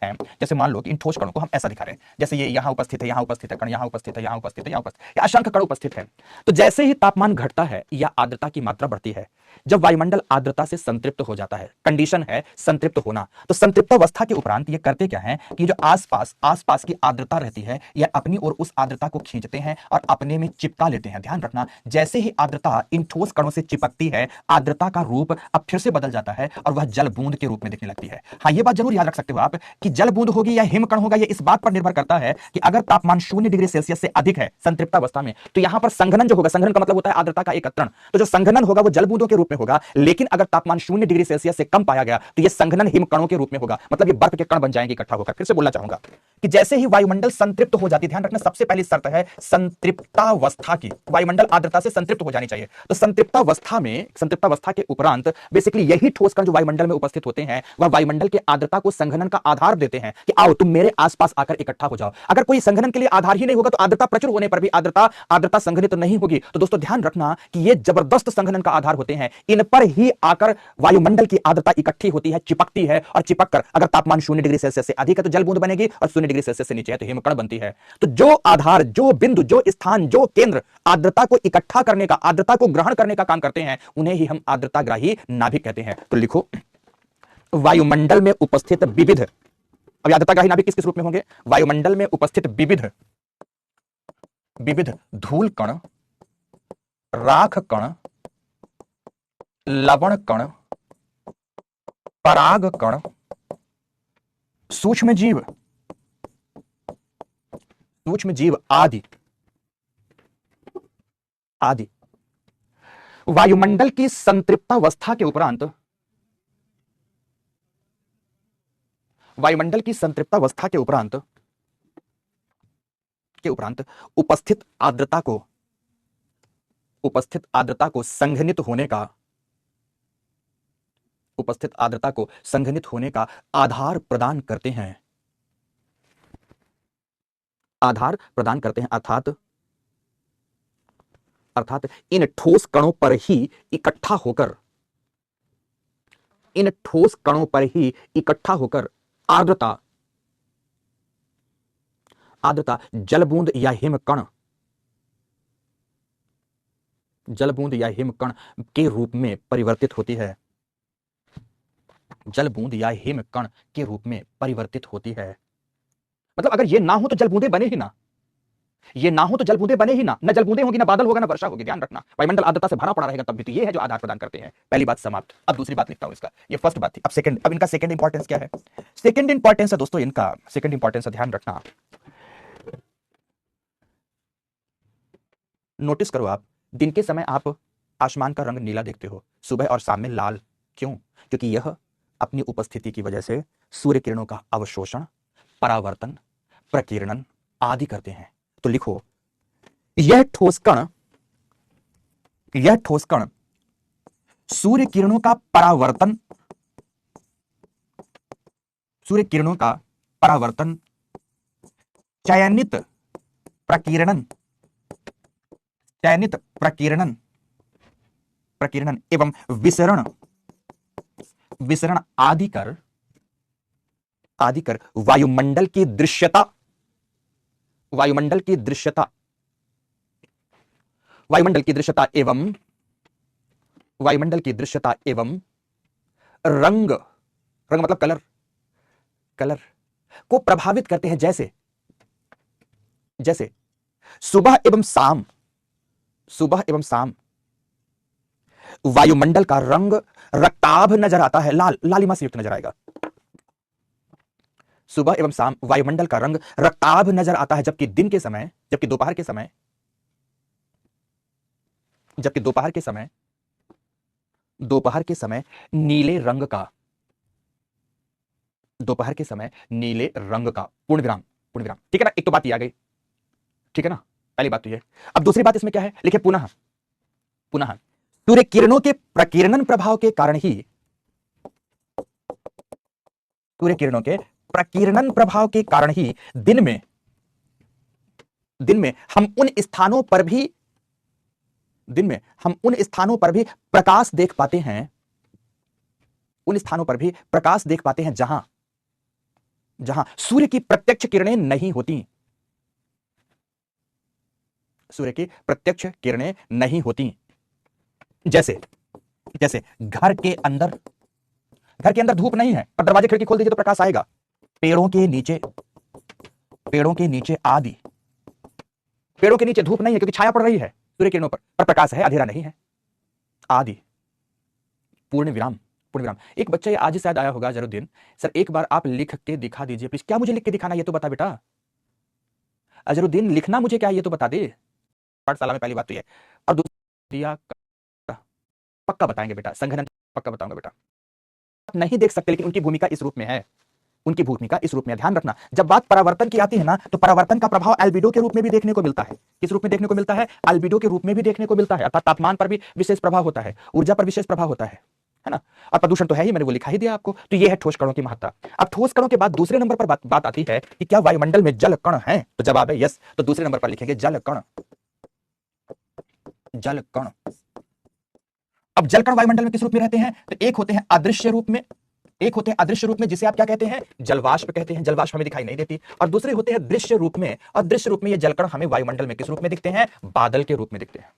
है, जैसे मान लो कि इन ठोस कणों को हम ऐसा दिखा रहे हैं, जैसे ये यहां उपस्थित है, यहां उपस्थित है कण, यहां उपस्थित है, यहां उपस्थित है, यहां उपस्थित, या असंख्य कण उपस्थित है। तो जैसे ही तापमान घटता है या आर्द्रता की मात्रा बढ़ती है, जब वायुमंडल आर्द्रता से संतृप्त हो जाता है, कंडीशन है संतृप्त होना, तो संतृप्तावस्था के उपरांत ये करते क्या है कि जो आसपास की आर्द्रता रहती है, यह अपनी ओर उस आर्द्रता को खींचते हैं और अपने में चिपका लेते हैं। ध्यान रखना, जैसे ही आर्द्रता इन ठोस कणों से चिपकती है, आर्द्रता का रूप अब फिर से बदल जाता है और वह जल बूंद के रूप में दिखने लगती है। हाँ, ये बात जरूर याद रख सकते हो आप कि जल बूंद होगी या हिमकण होगा, यह इस बात पर निर्भर करता है कि अगर तापमान 0 डिग्री सेल्सियस से अधिक है संतृप्तावस्था में, तो यहां पर संघनन जो होगा, संघनन का मतलब होता है आर्द्रता का एकत्रण, तो जो संघनन होगा वो जल बूंदों के रूप में होगा। लेकिन अगर तापमान 0 डिग्री सेल्सियस से कम पाया गया तो यह संघनन हिमकणों के रूप में होगा, मतलब ये बर्फ के कण बन जाएंगे इकट्ठा होकर। फिर से बोलना चाहूंगा कि जैसे ही वायुमंडल संतृप्त हो जाती है, ध्यान रखना सबसे पहली शर्त है संतृप्तावस्था की, वायुमंडल आर्द्रता से संतृप्त हो जानी चाहिए। तो संतृप्तावस्था के उपरांत बेसिकली यही ठोस कण जो वायुमंडल में उपस्थित होते हैं, वह वायुमंडल के आर्द्रता को संघनन का आधार देते हैं कि आओ तुम मेरे आसपास आकर इकट्ठा हो जाओ। अगर कोई संघनन के लिए आधार ही नहीं होगा तो आर्द्रता प्रचुर होने पर भी आर्द्रता संघनित नहीं होगी। तो दोस्तों ध्यान रखना कि ये जबरदस्त संघनन का आधार होते हैं। हैं, इन पर ही आकर वायुमंडल की आर्द्रता इकट्ठी होती है, चिपकती है, और चिपक कर अगर तापमान 0 डिग्री सेल्सियस से अधिक है तो जल बूंद बनेगी, और 0 डिग्री सेल्सियस से नीचे है तो हिमकण बनती है। तो जो आधार, जो बिंदु, जो स्थान, जो केंद्र आर्द्रता को इकट्ठा करने का, आर्द्रता को ग्रहण करने का काम करते हैं, उन्हें ही हम आर्द्रताग्राही नाभिक कहते हैं। तो लिखो, वायुमंडल में उपस्थित विविध, अब आर्द्रताग्राही नाभिक किस किस रूप में होंगे? वायुमंडल में उपस्थित विविध विविध धूल कण, राख कण, लवण कण, पराग कण, सूक्ष्म जीव आदि आदि वायुमंडल की संतृप्तावस्था के उपरांत, वायुमंडल की संतृप्तावस्था के उपरांत उपस्थित आर्द्रता को संघनित होने का आधार प्रदान करते हैं, अर्थात इन ठोस कणों पर ही इकट्ठा होकर आर्द्रता जलबूंद या हिमकण के रूप में परिवर्तित होती है। जलबूंद या हिमकण के रूप में परिवर्तित होती है। मतलब अगर ये ना हो तो जलबूंदें बने ही ना, न जलबूंदें होंगी, ना बादल होगा, ना वर्षा होगी। ध्यान रखना, वायुमंडल आर्द्रता से भरा पड़ा रहेगा तब भी। तो ये है जो आधार प्रदान करते हैं। पहली बात समाप्त। अब दूसरी बात लिखता हूं इसका, ये फर्स्ट बात थी। अब इनका सेकंड इंपॉर्टेंस क्या है? सेकंड इंपॉर्टेंस है दोस्तों, इनका सेकंड इंपॉर्टेंस है, ध्यान रखना। नोटिस करो आप, दिन के समय आप आसमान का रंग नीला देखते हो, सुबह और शाम में लाल। क्यों? क्योंकि यह अपनी उपस्थिति की वजह से सूर्य किरणों का अवशोषण, परावर्तन, प्रकीर्णन आदि करते हैं। तो लिखो, यह ठोस कण सूर्य किरणों का परावर्तन, चयनित प्रकीर्णन एवं विसरण आदि कर वायुमंडल की दृश्यता एवं रंग मतलब कलर को प्रभावित करते हैं। जैसे सुबह एवं शाम वायुमंडल का रंग रक्ताभ नजर आता है, लालिमा से युक्त नजर आएगा। सुबह एवं शाम वायुमंडल का रंग रक्ताभ नजर आता है, जबकि दोपहर के समय नीले रंग का पूर्ण विराम। ठीक है ना? एक तो बात ये आ गई, ठीक है ना? पहली बात तो ये। अब दूसरी बात इसमें क्या है? लिखे, पुनः सूर्य किरणों के प्रकीर्णन प्रभाव के कारण ही दिन में हम उन स्थानों पर भी प्रकाश देख पाते हैं, जहां सूर्य की प्रत्यक्ष किरणें नहीं होती। जैसे घर के अंदर धूप नहीं है, पर दरवाजे खिड़की खोल दीजिए तो प्रकाश आएगा। पेड़ों के नीचे आदि, पेड़ों के नीचे धूप नहीं है क्योंकि छाया पड़ रही है सूर्य किरणों पर प्रकाश है, अंधेरा नहीं है आदि। पूर्ण विराम। एक बच्चा ये आज ही शायद आया होगा, जरूद्दीन सर एक बार आप लिख के दिखा दीजिए प्लीज। क्या मुझे लिख के दिखाना ये तो बता बेटा। अजरुद्दीन लिखना मुझे क्या ये तो बता दे। पाठशाला में पहली बात तो ये, और दूसरी पक्का बताएंगे बेटा, संघनन पक्का बताऊंगा बेटा। नहीं देख सकते लेकिन उनकी भूमिका इस रूप में है, ध्यान रखना। जब बात परावर्तन की आती है ना, तो परावर्तन का प्रभाव एल्बिडो के रूप में भी देखने को मिलता है। किस रूप में देखने को मिलता है? एल्बिडो के रूप में भी देखने को मिलता है। अर्थात तापमान पर भी विशेष प्रभाव होता है, ऊर्जा पर विशेष प्रभाव होता है ना। और प्रदूषण तो है ही, मैंने वो लिखा ही दिया आपको। तो ये है ठोस कणों की महत्ता। अब ठोस कणों के बाद दूसरे नंबर पर बात आती है कि क्या वायुमंडल में जल कण है? तो जवाब है यस। तो दूसरे नंबर पर लिखेंगे जल कण। अब जल कण वायुमंडल में किस रूप में रहते हैं? तो एक होते हैं अदृश्य रूप में, एक होते हैं अदृश्य रूप में जिसे आप क्या कहते हैं? जलवाष्प कहते हैं। जलवाष्प हमें दिखाई नहीं देती। और दूसरे होते हैं दृश्य रूप में, और दृश्य रूप में ये जलकण हमें वायुमंडल में किस रूप में दिखते हैं? बादल के रूप में दिखते हैं।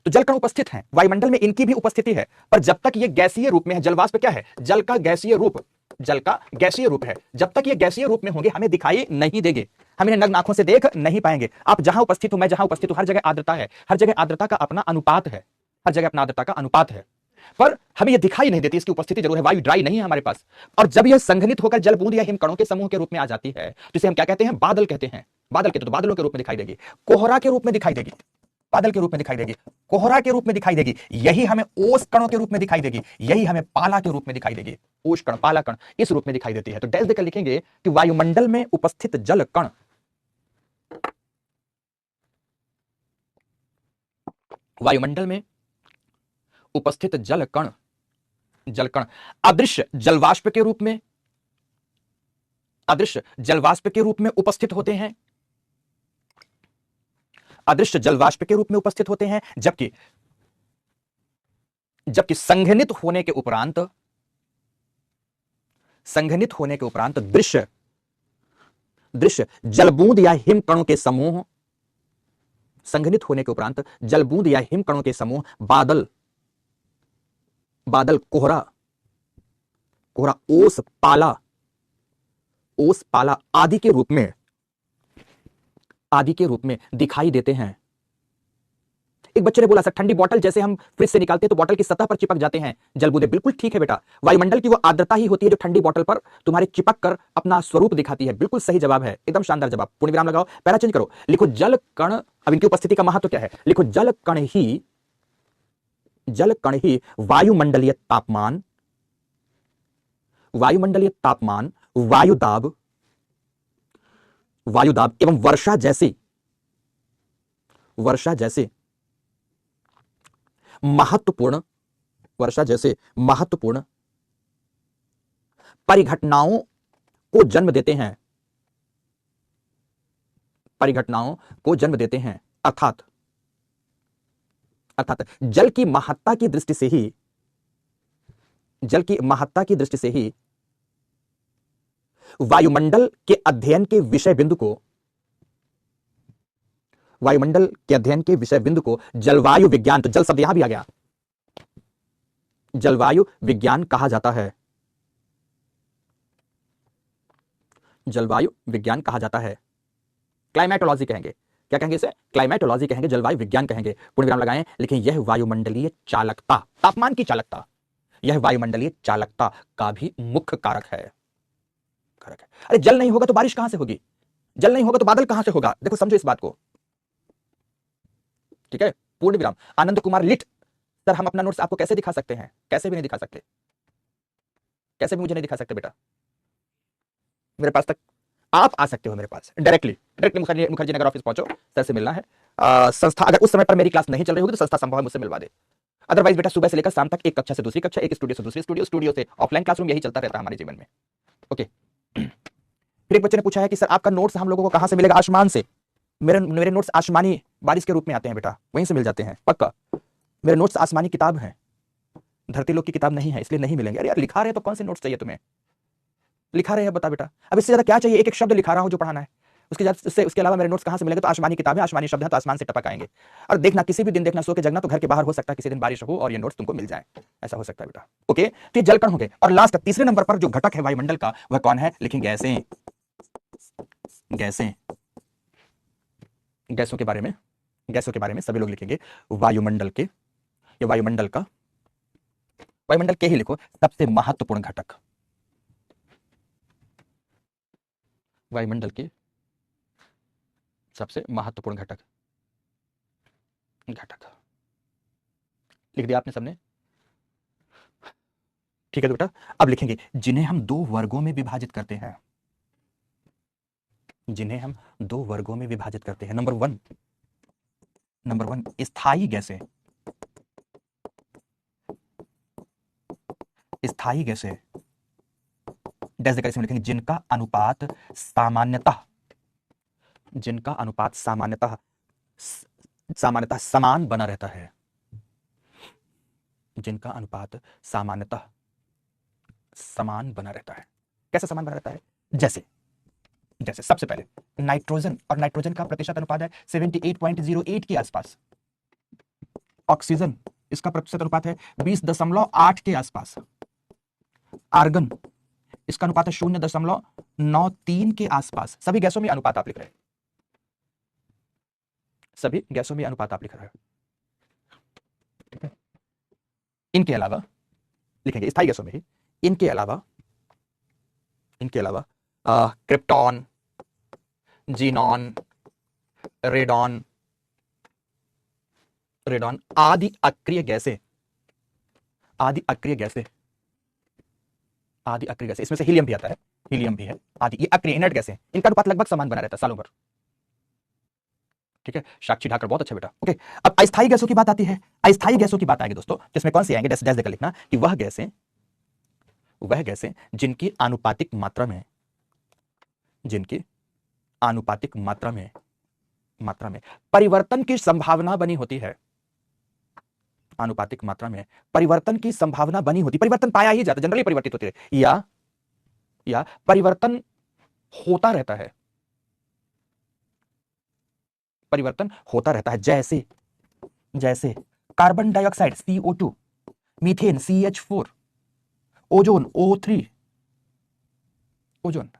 तो जलकण उपस्थित हैं वायुमंडल में, इनकी भी उपस्थिति है, पर जब तक ये गैसीय रूप में है, जलवाष्प क्या है? जल का गैसीय रूप, जल का गैसीय रूप है। जब तक ये गैसीय रूप में होंगे हमें दिखाई नहीं देंगे, हम इन्हें नग्न आंखों से देख नहीं पाएंगे। आप जहां उपस्थित हो, मैं जहां उपस्थित हूं, हर जगह आर्द्रता है, हर जगह आर्द्रता का अपना अनुपात है, हर जगह अपना आर्द्रता का अनुपात है, पर हमें यह दिखाई नहीं देती, इसकी उपस्थिति जरूर है। वायु ड्राई नहीं है हमारे पास। और जब यह संघनित होकर जल बूंद या हिमकणों के समूह के रूप में आ जाती है तो इसे हम क्या कहते हैं? बादल कहते हैं। बादल कहते तो बादलों के रूप में दिखाई देगी, कोहरा के रूप में दिखाई देगी, बादल के रूप में दिखाई देगी, कोहरा के रूप में दिखाई देगी। यही हमें ओस कणों के रूप में दिखाई देगी, यही हमें पाला के रूप में दिखाई देगी। ओस कण, पाला कण इस रूप में दिखाई देती है। तो डैश देकर लिखेंगे कि वायुमंडल में उपस्थित जल कण, वायुमंडल में उपस्थित जल कण, जल कण अदृश्य जलवाष्प के रूप में, अदृश्य जलवाष्प के रूप में उपस्थित होते हैं, अदृश्य जलवाष्प के रूप में उपस्थित होते हैं। जबकि जबकि संघनित होने के उपरांत, संघनित होने के उपरांत दृश्य, दृश्य जलबूंद या हिम कणों के समूह, संघनित होने के उपरांत जलबूंद या हिम कणों के समूह बादल, बादल, कोहरा, कोहरा, ओस, पाला, ओस, पाला आदि के रूप में, आदि के रूप में दिखाई देते हैं। एक बच्चे ने बोला सर ठंडी बोतल जैसे हम फ्रिज से निकालते हैं तो बोतल की सतह पर चिपक जाते हैं जलबूंदे। बिल्कुल ठीक है बेटा, वायुमंडल की वो आर्द्रता ही होती है जो ठंडी बोतल पर तुम्हारे चिपक कर अपना स्वरूप दिखाती है। बिल्कुल सही जवाब है, एकदम शानदार जवाब। पूर्ण विराम लगाओ, पैरा चेंज करो, लिखो जल कण। अब इनकी उपस्थिति का महत्व क्या है? लिखो जल कण ही, जल कण ही वायुमंडलीय तापमान, वायुमंडलीय तापमान, वायुदाब, वायुदाब एवं वर्षा जैसे, वर्षा जैसे महत्वपूर्ण, वर्षा जैसे महत्वपूर्ण परिघटनाओं को जन्म देते हैं, परिघटनाओं को जन्म देते हैं। अर्थात, अर्थात जल की महत्ता की दृष्टि से ही, जल की महत्ता की दृष्टि से ही वायुमंडल के अध्ययन के विषय बिंदु को, वायुमंडल के अध्ययन के विषय बिंदु को जलवायु विज्ञान, तो जल शब्द यहां भी आ गया, जलवायु विज्ञान कहा जाता है, जलवायु विज्ञान कहा जाता है। क्लाइमेटोलॉजी कहेंगे, क्या कहेंगे इसे? क्लाइमेटोलॉजी कहेंगे, जलवायु विज्ञान कहेंगे। पूर्ण विराम लगाएं, लेकिन यह वायुमंडलीय चालकता, तापमान की चालकता, यह वायुमंडलीय चालकता का भी मुख्य कारक है, कारक है। अरे जल नहीं होगा तो बारिश कहां से होगी? जल नहीं होगा तो बादल कहां से होगा? देखो समझो इस बात को, ठीक है। पूर्ण विराम। आनंद कुमार लिट, सर हम अपना नोट्स आपको कैसे दिखा सकते हैं? कैसे भी नहीं दिखा सकते, कैसे भी मुझे नहीं दिखा सकते बेटा। मेरे पास तक आप आ सकते हो, मेरे पास directly, directly Mukherjee Nagar office पहुंचो, सर से मिलना है। संस्था अगर उस समय पर मेरी क्लास नहीं चल रही होगी तो संस्था संभव है मुझसे मिलवा दे। अदरवाइज बेटा सुबह से लेकर शाम तक एक कक्षा से दूसरी कक्षा, एक स्टूडियो से दूसरी स्टूडियो, स्टूडियो से ऑफलाइन क्लासरूम, यही चलता रहता है हमारे जीवन में। ओके। फिर एक बच्चे ने पूछा है कि सर आपका नोट्स हम लोगों को कहां से मिलेगा? आसमान से। मेरे मेरे नोट्स आसमानी बारिश के रूप में आते हैं बेटा, वहीं से मिल जाते हैं पक्का। मेरे नोट्स आसमानी किताब है, धरती लोक की किताब नहीं है, इसलिए नहीं मिलेंगे। अरे यार लिखा रहे तो कौन से नोट्स चाहिए तुम्हें? लिखा रहे हैं बता बेटा, अब इससे ज्यादा क्या चाहिए? एक एक शब्द लिखा रहा हूं जो पढ़ाना है, उसके अलावा मेरे नोट्स कहां से मिलेंगे? तो आसमानी किताब है, आसमानी शब्द है तो आसमान से टपक आएंगे। और देखना किसी भी दिन, देखना सो के जगना, तो घर के बाहर हो सकता है किसी दिन बारिश हो और ये नोट्स तुमको मिल जाए, ऐसा हो सकता है बेटा। ओके, तो ये जलकण हो गए। और लास्ट तीसरे नंबर पर जो घटक है वायुमंडल का वह कौन है? लिखेंगे गैसें, गैसें, गैसों के बारे में, गैसों के बारे में सभी लोग लिखेंगे वायुमंडल के, ये वायुमंडल का, वायुमंडल के ही लिखो सबसे महत्वपूर्ण घटक, वायुमंडल के सबसे महत्वपूर्ण घटक, घटक लिख दिया आपने सबने? ठीक है तो बेटा अब लिखेंगे जिन्हें हम दो वर्गों में विभाजित करते हैं, जिन्हें हम दो वर्गों में विभाजित करते हैं। नंबर वन, स्थायी गैसें, स्थायी गैसें डैश देकर इसमें लिखेंगे जिनका अनुपात सामान्यतः, जिनका अनुपात सामान्यतः, सामान्यतः समान बना रहता है, जिनका अनुपात सामान्यतः समान बना रहता है। कैसे समान बना रहता है? जैसे जैसे सबसे पहले नाइट्रोजन, और नाइट्रोजन का प्रतिशत अनुपात है 78.08 के आसपास। ऑक्सीजन, इसका प्रतिशत अनुपात है 20.8 के आसपास। आर्गन, इसका अनुपात है 0.93 के आसपास। सभी गैसों में अनुपात आप लिख रहे हैं, सभी गैसों में अनुपात आप लिख रहे हैं। इनके अलावा लिखेंगे स्थायी गैसों में ही, इनके अलावा क्रिप्टॉन, जीनॉन, रेडॉन आदि अक्रिय गैसें, इसमें से हीलियम भी आता है, हीलियम भी है आदि, ये अक्रिय इनर्ट गैसें, इनका अनुपात लगभग समान बना रहता है सालों भर। ठीक है, साक्षी ढाकर बहुत अच्छा बेटा। ओके, अब अस्थायी गैसों की बात आती है। अस्थायी गैसों की बात आएगी दोस्तों, जिसमें कौन सी आएंगे, डैश देकर लिखना कि वह गैसें जिनकी आनुपातिक मात्रा में परिवर्तन की संभावना बनी होती है। आनुपातिक मात्रा में परिवर्तन की संभावना बनी होती, परिवर्तन पाया ही जाता, जनरली परिवर्तित होती है, या परिवर्तन होता रहता है, जैसे carbon dioxide CO2, methane CH4, ozone O3, ozone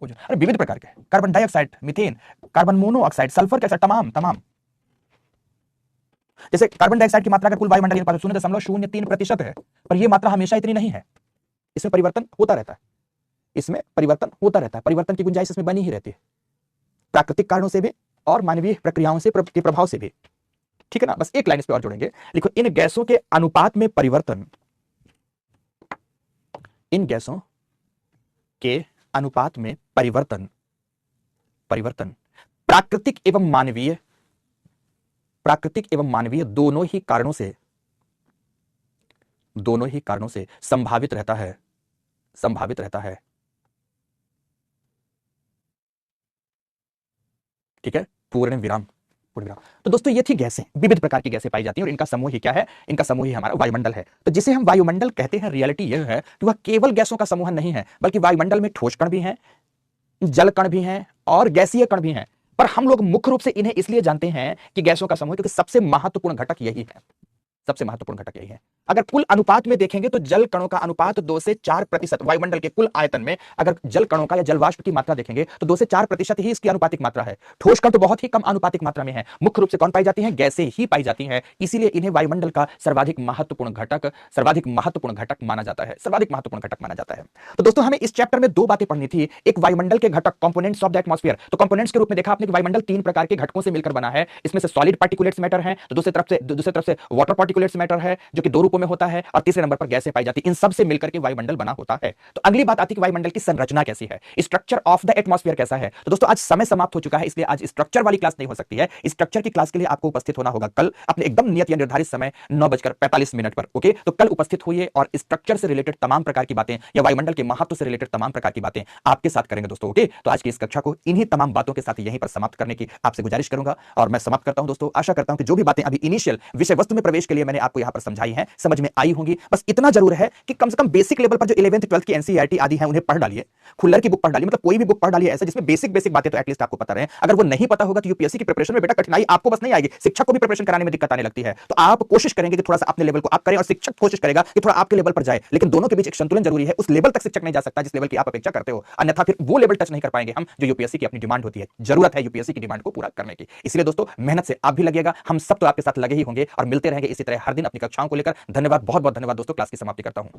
अरे विविध प्रकार के carbon dioxide, methane, carbon monoxide, sulphur के तमाम। जैसे कार्बन डाइऑक्साइड की मात्रा अगर कुल वायुमंडल के 0.03% है, पर यह मात्रा हमेशा इतनी नहीं है, इसमें परिवर्तन होता रहता है, परिवर्तन की गुंजाइश इसमें बनी ही रहती है, प्राकृतिक कारणों से भी और मानवीय प्रक्रियाओं से के प्रभाव से भी। ठीक है ना, बस एक लाइन इस पे और जोड़ेंगे, लिखो इन गैसों के अनुपात में परिवर्तन, प्राकृतिक एवं मानवीय दोनों ही कारणों से संभावित रहता है। ठीक है, पूर्ण विराम। तो दोस्तों ये थी गैसें, विविध प्रकार की गैसें पाई जाती हैं, और इनका समूह ही क्या है, इनका समूह ही हमारा वायुमंडल है। तो जिसे हम वायुमंडल कहते हैं, रियलिटी यह है कि वह केवल गैसों का समूह नहीं है, बल्कि वायुमंडल में ठोस कण भी हैं, जल कण भी हैं और गैसीय कण भी हैं। पर हम लोग मुख्य रूप से इन्हें इसलिए जानते हैं कि गैसों का समूह, क्योंकि सबसे महत्वपूर्ण घटक यही है। अगर कुल अनुपात में देखेंगे तो जल कणों का अनुपात 2 से 4%, वायुमंडल के कुल आयतन में अगर जल कणों का या जल वाष्प की मात्रा देखेंगे तो 2 से 4% ही इसकी अनुपातिक मात्रा है। ठोस कण तो बहुत ही कम अनुपातिक मात्रा में है। मुख्य रूप से कौन पाई जाती है? गैसें ही पाई जाती हैं। इसीलिए इन्हें वायुमंडल का सर्वाधिक महत्वपूर्ण घटक माना जाता है। तो दोस्तों हमें इस चैप्टर में 2 बातें पढ़नी थी। एक वायुमंडल के घटक, कंपोनेंट्स ऑफ द एटमॉस्फेयर। तो कंपोनेंट्स के रूप में देखा आपने कि वायुमंडल 3 प्रकार के घटकों से मिलकर बना है। इसमें से सॉलिड पार्टिकुलेट्स मैटर है, तो दूसरी तरफ से वाटर पार्टिकुलेट्स मैटर है, जो कि 2 रूपों में होता है, और तीसरे नंबर पर गैसें पाई जाती हैं। इन सब से मिलकर के वायुमंडल बना होता है। तो अगली बात आती है कि वायुमंडल की संरचना कैसी है, स्ट्रक्चर ऑफ द एटमॉस्फेयर कैसा है। तो दोस्तों आज समय समाप्त हो चुका है, इसलिए आज स्ट्रक्चर वाली क्लास नहीं हो सकती है। स्ट्रक्चर की क्लास के लिए आपको उपस्थित होना होगा कल अपने एकदम नियत या निर्धारित समय 9:45 पर। ओके, तो कल उपस्थित होइए और स्ट्रक्चर से रिलेटेड तमाम प्रकार की बातें या वायुमंडल के महत्व से रिलेटेड तमाम प्रकार की बातें आपके साथ करेंगे दोस्तों। ओके, तो आज की इस कक्षा को इन्हीं तमाम बातों के साथ यहीं पर समाप्त करने की आपसे गुजारिश करूंगा, और मैं समाप्त करता हूं दोस्तों। आशा करता हूं कि जो भी बातें अभी इनिशियल विषय वस्तु में प्रवेश के लिए मैंने आपको यहां पर समझाई हैं, समझ में आई होंगी। बस इतना जरूर है कि कम से कम बेसिक लेवल पर जो 11th 12th की एनसीईआरटी आदि है उन्हें पढ़ डालिए। खुल्लर की बुक पढ़ डालिए, मतलब कोई भी बुक पढ़ डालिए ऐसा जिसमें बेसिक बातें तो एटलीस्ट आपको पता रहे। अगर वो नहीं पता होगा तो यूपीएससी की प्रिपरेशन में बेटा कठिनाई आपको बस नहीं आएगी, शिक्षक को भी प्रिपरेशन कराने में दिक्कत आने लगती है। तो आप कोशिश करेंगे कि थोड़ा सा अपने लेवल को आप करें और शिक्षक कोशिश करेगा कि थोड़ा आपके लेवल पर जाए, लेकिन दोनों के बीच एक संतुलन जरूरी है। उस लेवल तक शिक्षक नहीं जा सकता जिस लेवल की आप अपेक्षा करते हो, अन्यथा फिर वो लेवल टच नहीं कर पाएंगे हम जो यूपीएससी की अपनी डिमांड होती है। जरूरत है यूपीएससी की डिमांड को पूरा करने की। इसलिए दोस्तों मेहनत से आप भी लगिएगा, हम सब तो आपके साथ लगे ही होंगे, और मिलते रहेंगे इसी तरह हर दिन अपनी कक्षाओं को लेकर। धन्यवाद, बहुत बहुत धन्यवाद दोस्तों। क्लास की समाप्ति करता हूं।